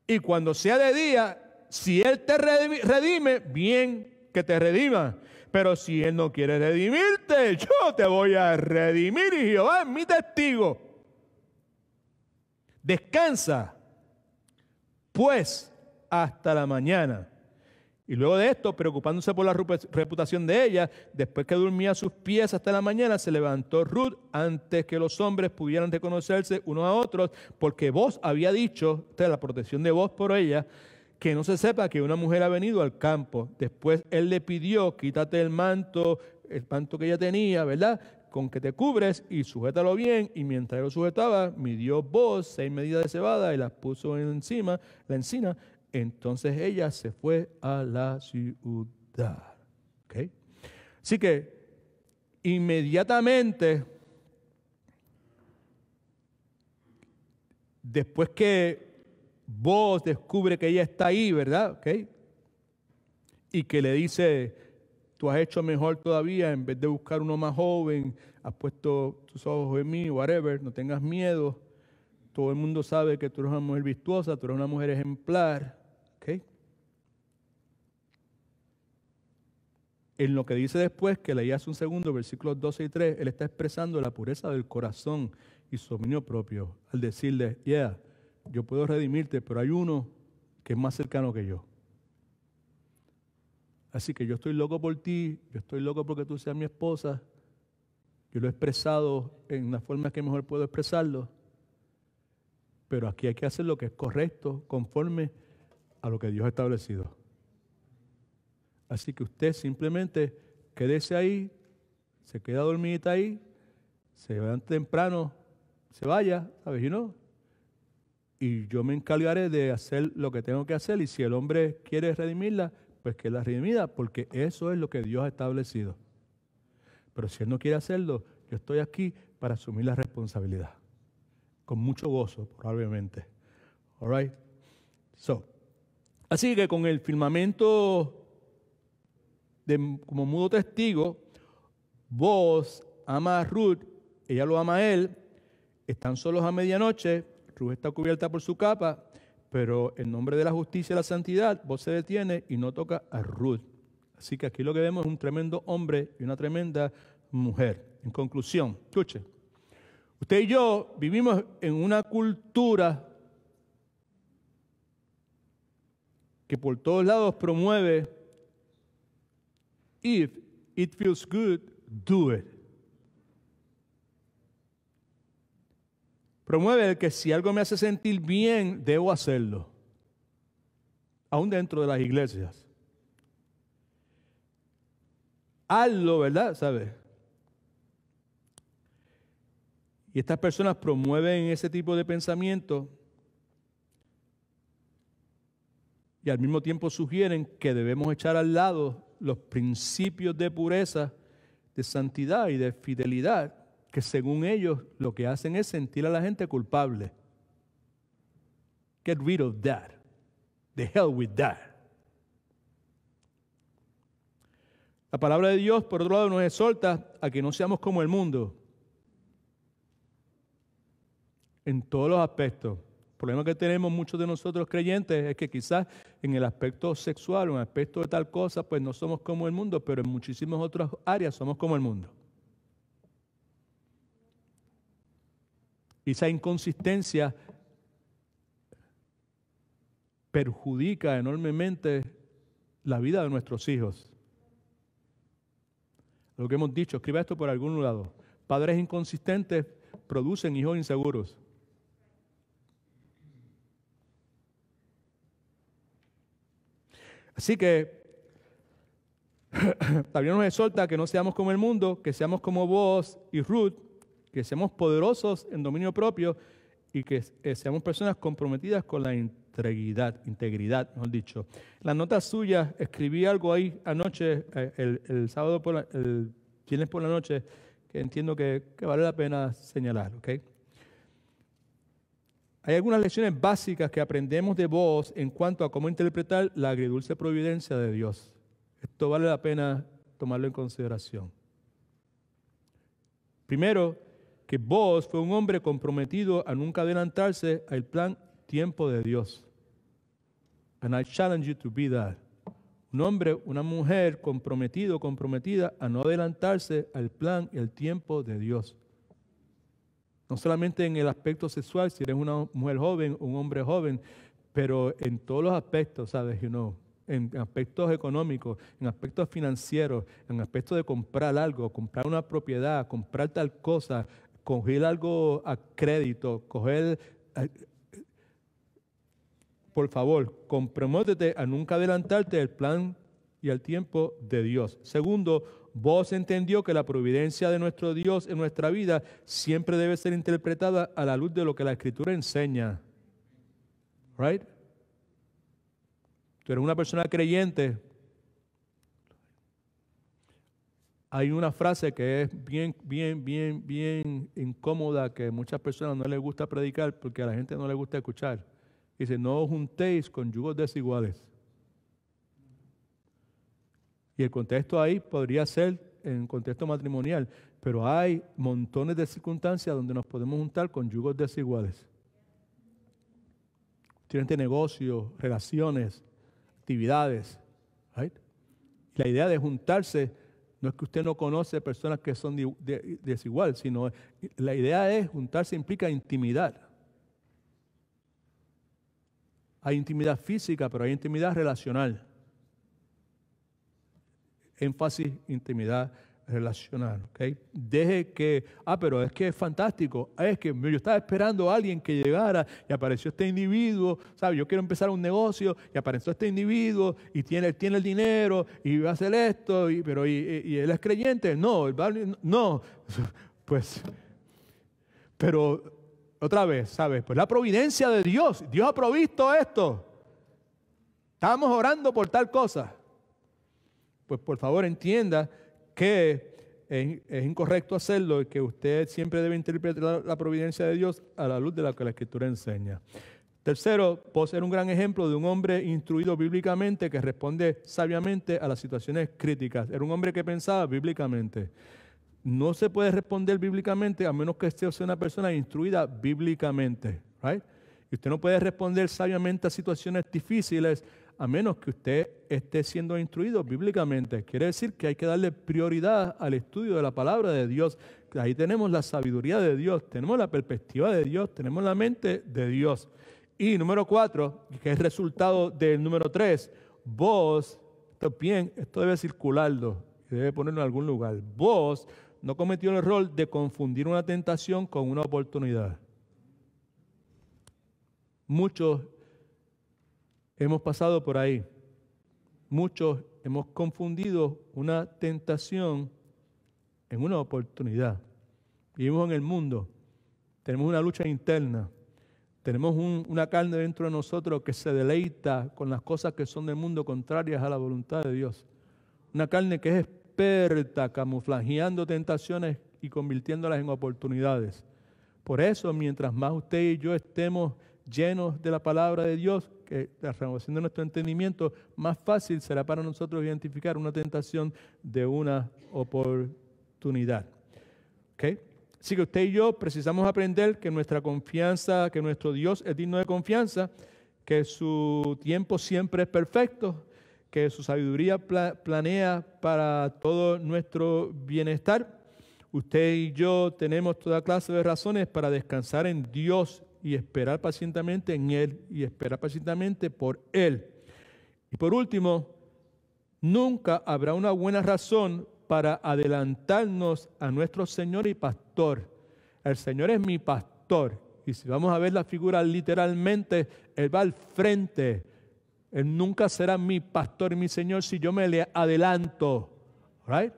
y cuando sea de día, si Él te redime, bien que te redima. Pero si Él no quiere redimirte, yo te voy a redimir y Jehová es mi testigo. Descansa, pues, hasta la mañana. Y luego de esto, preocupándose por la reputación de ella, después que durmía a sus pies hasta la mañana, se levantó Ruth antes que los hombres pudieran reconocerse unos a otros, porque Booz había dicho, esta es la protección de Booz por ella, que no se sepa que una mujer ha venido al campo. Después él le pidió, quítate el manto que ella tenía, ¿verdad?, con que te cubres y sujétalo bien. Y mientras él lo sujetaba, midió Booz 6 medidas de cebada y las puso la encina. Entonces ella se fue a la ciudad. ¿Okay? Así que inmediatamente, después que Booz descubre que ella está ahí, ¿verdad? ¿Okay? y que le dice, tú has hecho mejor todavía, en vez de buscar uno más joven, has puesto tus ojos en mí, whatever, no tengas miedo. Todo el mundo sabe que tú eres una mujer virtuosa, tú eres una mujer ejemplar. ¿Okay? En lo que dice después, que leí hace un segundo, versículos 12 y 3, él está expresando la pureza del corazón y su dominio propio, al decirle, yo puedo redimirte, pero hay uno que es más cercano que yo. Así que yo estoy loco por ti, yo estoy loco porque tú seas mi esposa. Yo lo he expresado en la forma que mejor puedo expresarlo, pero aquí hay que hacer lo que es correcto, conforme a lo que Dios ha establecido. Así que usted simplemente quédese ahí, se queda dormidita ahí, se levanta temprano, se vaya, ¿sabes? Y yo me encargaré de hacer lo que tengo que hacer, y si el hombre quiere redimirla, pues que la redimida, porque eso es lo que Dios ha establecido. Pero si él no quiere hacerlo, yo estoy aquí para asumir la responsabilidad. Con mucho gozo, probablemente. All right? Así que con el firmamento como mudo testigo, Booz ama a Ruth, ella lo ama a él, están solos a medianoche, Ruth está cubierta por su capa, pero en nombre de la justicia y la santidad, Booz se detiene y no toca a Ruth. Así que aquí lo que vemos es un tremendo hombre y una tremenda mujer. En conclusión, escuche, usted y yo vivimos en una cultura que por todos lados promueve if it feels good, do it. Promueve el que si algo me hace sentir bien, debo hacerlo. Aún dentro de las iglesias. Hazlo, ¿verdad? ¿Sabes? Y estas personas promueven ese tipo de pensamiento y al mismo tiempo sugieren que debemos echar al lado los principios de pureza, de santidad y de fidelidad, que según ellos lo que hacen es sentir a la gente culpable. Get rid of that. The hell with that. La palabra de Dios, por otro lado, nos exhorta a que no seamos como el mundo en todos los aspectos. El problema que tenemos muchos de nosotros creyentes es que quizás en el aspecto sexual o en el aspecto de tal cosa, pues no somos como el mundo, pero en muchísimas otras áreas somos como el mundo. Y esa inconsistencia perjudica enormemente la vida de nuestros hijos. Lo que hemos dicho, escriba esto por algún lado. Padres inconsistentes producen hijos inseguros. Así que también nos exhorta que no seamos como el mundo, que seamos como Booz y Ruth, que seamos poderosos en dominio propio y que seamos personas comprometidas con la integridad, mejor dicho. En las notas suyas escribí algo ahí anoche, el sábado el viernes por la noche, que entiendo que vale la pena señalar, ¿ok? Hay algunas lecciones básicas que aprendemos de Booz en cuanto a cómo interpretar la agridulce providencia de Dios. Esto vale la pena tomarlo en consideración. Primero, que Booz fue un hombre comprometido a nunca adelantarse al plan tiempo de Dios. And I challenge you to be that. Un hombre, una mujer comprometido, comprometida a no adelantarse al plan y al tiempo de Dios. No solamente en el aspecto sexual, si eres una mujer joven, un hombre joven, pero en todos los aspectos, ¿sabes? En aspectos económicos, en aspectos financieros, en aspectos de comprar algo, comprar una propiedad, comprar tal cosa, coger algo a crédito, por favor, comprométete a nunca adelantarte al plan y al tiempo de Dios. Segundo, Booz entendió que la providencia de nuestro Dios en nuestra vida siempre debe ser interpretada a la luz de lo que la Escritura enseña. Right? Tú eres una persona creyente. Hay una frase que es bien incómoda, que a muchas personas no les gusta predicar porque a la gente no le gusta escuchar. Dice, no os juntéis con yugos desiguales. Y el contexto ahí podría ser en contexto matrimonial, pero hay montones de circunstancias donde nos podemos juntar con yugos desiguales. Tienen negocios, relaciones, actividades. Right? La idea de juntarse no es que usted no conoce personas que son desiguales, sino la idea es juntarse implica intimidad. Hay intimidad física, pero hay intimidad relacional. Énfasis, intimidad relacional. ¿Okay? Deje que, pero es que es fantástico. Es que yo estaba esperando a alguien que llegara y apareció este individuo. ¿Sabe? Yo quiero empezar un negocio y apareció este individuo y tiene el dinero y va a hacer esto, y él es creyente. No, no. Pues, pero otra vez, ¿sabes? Pues la providencia de Dios. Dios ha provisto esto. Estábamos orando por tal cosa. Pues por favor entienda que es incorrecto hacerlo y que usted siempre debe interpretar la providencia de Dios a la luz de lo que la Escritura enseña. Tercero, puedo ser un gran ejemplo de un hombre instruido bíblicamente que responde sabiamente a las situaciones críticas. Era un hombre que pensaba bíblicamente. No se puede responder bíblicamente a menos que usted sea una persona instruida bíblicamente. Right? Y usted no puede responder sabiamente a situaciones difíciles a menos que usted esté siendo instruido bíblicamente. Quiere decir que hay que darle prioridad al estudio de la palabra de Dios. Ahí tenemos la sabiduría de Dios, tenemos la perspectiva de Dios, tenemos la mente de Dios. Y número 4, que es resultado del número 3, vos, esto debe circularlo, debe ponerlo en algún lugar. Vos no cometió el error de confundir una tentación con una oportunidad. Muchos hemos pasado por ahí. Muchos hemos confundido una tentación en una oportunidad. Vivimos en el mundo. Tenemos una lucha interna. Tenemos una carne dentro de nosotros que se deleita con las cosas que son del mundo contrarias a la voluntad de Dios. Una carne que es experta camuflajeando tentaciones y convirtiéndolas en oportunidades. Por eso, mientras más usted y yo estemos llenos de la palabra de Dios, que la renovación de nuestro entendimiento, más fácil será para nosotros identificar una tentación de una oportunidad. ¿Okay? Así que usted y yo precisamos aprender que nuestra confianza, que nuestro Dios es digno de confianza, que su tiempo siempre es perfecto, que su sabiduría planea para todo nuestro bienestar. Usted y yo tenemos toda clase de razones para descansar en Dios y esperar pacientemente en Él y esperar pacientemente por Él. Y por último, nunca habrá una buena razón para adelantarnos a nuestro Señor y Pastor. El Señor es mi pastor. Y si vamos a ver la figura literalmente, Él va al frente. Él nunca será mi pastor y mi Señor si yo me le adelanto. Right?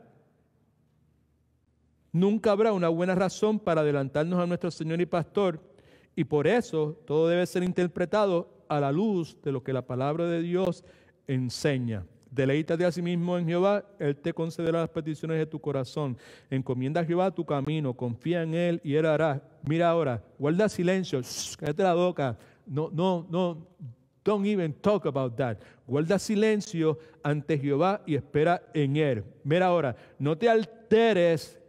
Nunca habrá una buena razón para adelantarnos a nuestro Señor y Pastor. Y por eso todo debe ser interpretado a la luz de lo que la palabra de Dios enseña. Deleítate a sí mismo en Jehová, Él te concederá las peticiones de tu corazón. Encomienda a Jehová tu camino, confía en Él y Él hará. Mira ahora, guarda silencio, cállate la boca. No, don't even talk about that. Guarda silencio ante Jehová y espera en Él. Mira ahora, no te alteres.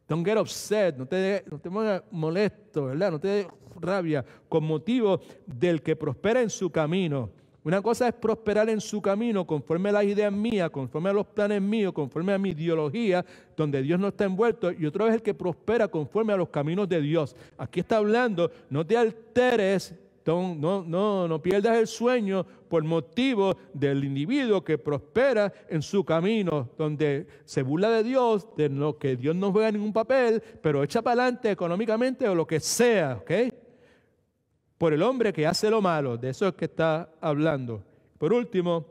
Don't get upset, no te pongas molesto, ¿verdad? No te dé rabia con motivo del que prospera en su camino. Una cosa es prosperar en su camino conforme a las ideas mías, conforme a los planes míos, conforme a mi ideología, donde Dios no está envuelto. Y otro es el que prospera conforme a los caminos de Dios. Aquí está hablando, no te alteres, no pierdas el sueño por motivo del individuo que prospera en su camino, donde se burla de Dios, de lo que Dios no juega ningún papel, pero echa para adelante económicamente o lo que sea, ¿ok? Por el hombre que hace lo malo, de eso es que está hablando. Por último,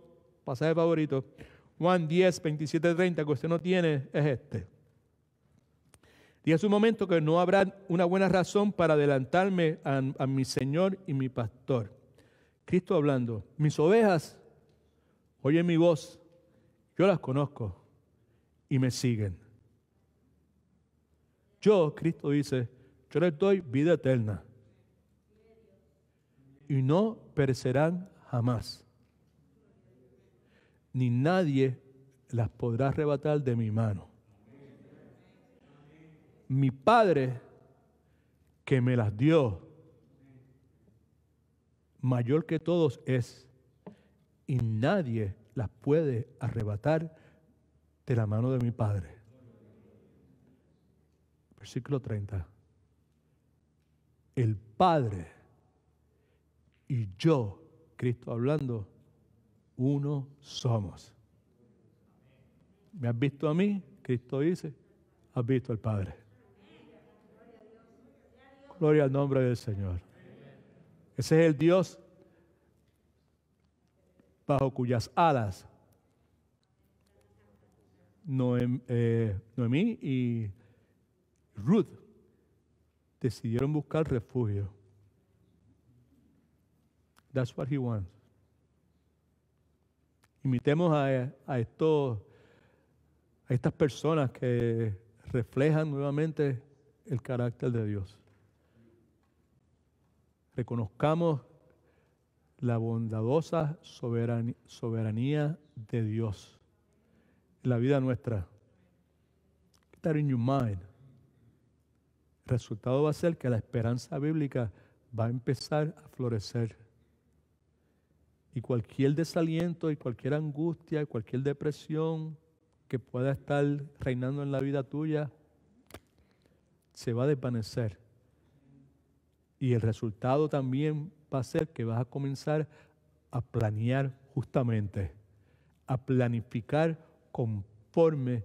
pasaje favorito, Juan 10, 27, 30, que usted no tiene, es este. Y es un momento que no habrá una buena razón para adelantarme a mi Señor y mi Pastor. Cristo hablando, mis ovejas oyen mi voz, yo las conozco y me siguen. Yo, Cristo dice, yo les doy vida eterna y no perecerán jamás, ni nadie las podrá arrebatar de mi mano. Mi Padre que me las dio, mayor que todos es, y nadie las puede arrebatar de la mano de mi Padre. Versículo 30. El Padre y yo, Cristo hablando, uno somos. ¿Me has visto a mí? Cristo dice, has visto al Padre. Gloria al nombre del Señor. Ese es el Dios bajo cuyas alas Noemí y Ruth decidieron buscar refugio. That's what he wants. Imitemos a estas personas que reflejan nuevamente el carácter de Dios. Reconozcamos la bondadosa soberanía de Dios en la vida nuestra. Keep that in your mind. El resultado va a ser que la esperanza bíblica va a empezar a florecer. Y cualquier desaliento y cualquier angustia y cualquier depresión que pueda estar reinando en la vida tuya se va a desvanecer. Y el resultado también va a ser que vas a comenzar a planear justamente, a planificar conforme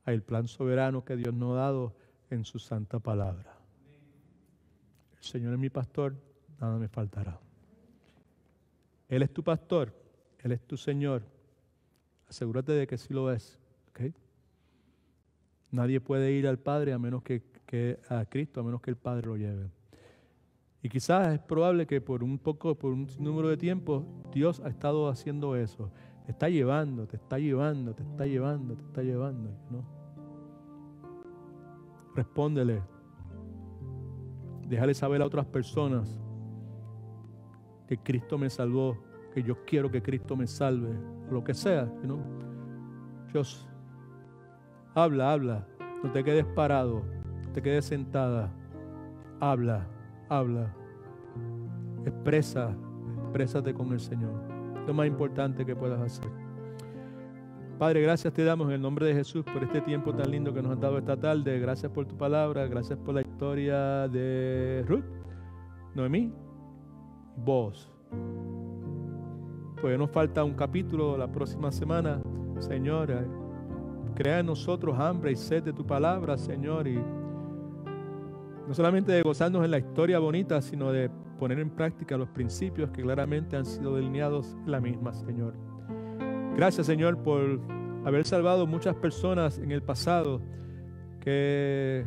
al plan soberano que Dios nos ha dado en su santa palabra. El Señor es mi pastor, nada me faltará. Él es tu pastor, Él es tu Señor. Asegúrate de que sí lo es. ¿Okay? Nadie puede ir al Padre a menos que a Cristo, a menos que el Padre lo lleve. Y quizás es probable que por un número de tiempo Dios ha estado haciendo eso. Te está llevando, te está llevando, te está llevando, te está llevando, ¿no? Respóndele. Déjale saber a otras personas que Cristo me salvó, que yo quiero que Cristo me salve, o lo que sea, ¿no? Dios, habla, no te quedes parado, no te quedes sentada, habla, exprésate con el Señor, lo más importante que puedas hacer. Padre, gracias te damos en el nombre de Jesús por este tiempo tan lindo que nos has dado esta tarde. Gracias por tu palabra, gracias por la historia de Ruth, Noemí, vos. Pues nos falta un capítulo la próxima semana, Señor. Crea en nosotros hambre y sed de tu palabra, Señor, y no solamente de gozarnos en la historia bonita, sino de poner en práctica los principios que claramente han sido delineados en la misma, Señor. Gracias, Señor, por haber salvado muchas personas en el pasado que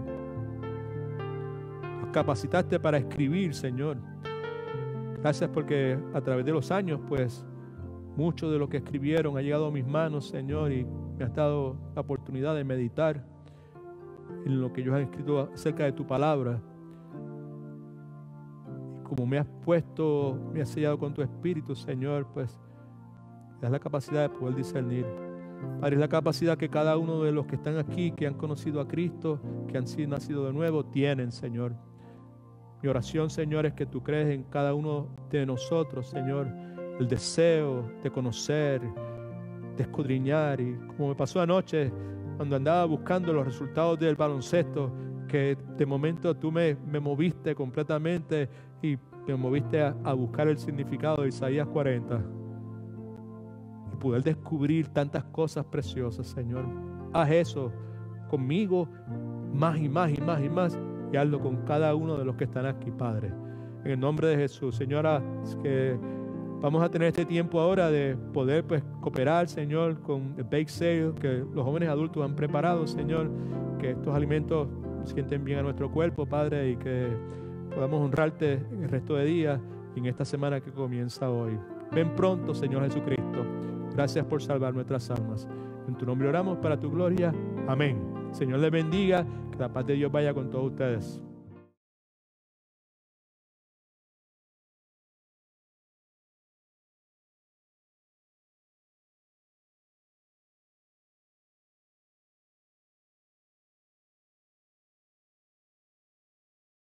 los capacitaste para escribir, Señor. Gracias porque a través de los años, pues, mucho de lo que escribieron ha llegado a mis manos, Señor, y me has dado la oportunidad de meditar en lo que ellos han escrito acerca de tu palabra. Y como me has sellado con tu espíritu, Señor, pues me das la capacidad de poder discernir. Padre, es la capacidad que cada uno de los que están aquí, que han conocido a Cristo, que han sido nacidos de nuevo, tienen, Señor. Mi oración, Señor, es que tú crees en cada uno de nosotros, Señor, el deseo de conocer, de escudriñar. Y como me pasó anoche, cuando andaba buscando los resultados del baloncesto, que de momento tú me moviste completamente y me moviste a buscar el significado de Isaías 40 y poder descubrir tantas cosas preciosas, Señor. Haz eso conmigo más y más y más y más, y hazlo con cada uno de los que están aquí, Padre, en el nombre de Jesús. Señora, es que vamos a tener este tiempo ahora de poder, pues, cooperar, Señor, con el bake sale que los jóvenes adultos han preparado, Señor, que estos alimentos sienten bien a nuestro cuerpo, Padre, y que podamos honrarte en el resto de días y en esta semana que comienza hoy. Ven pronto, Señor Jesucristo. Gracias por salvar nuestras almas. En tu nombre oramos para tu gloria. Amén. Señor les bendiga. Que la paz de Dios vaya con todos ustedes.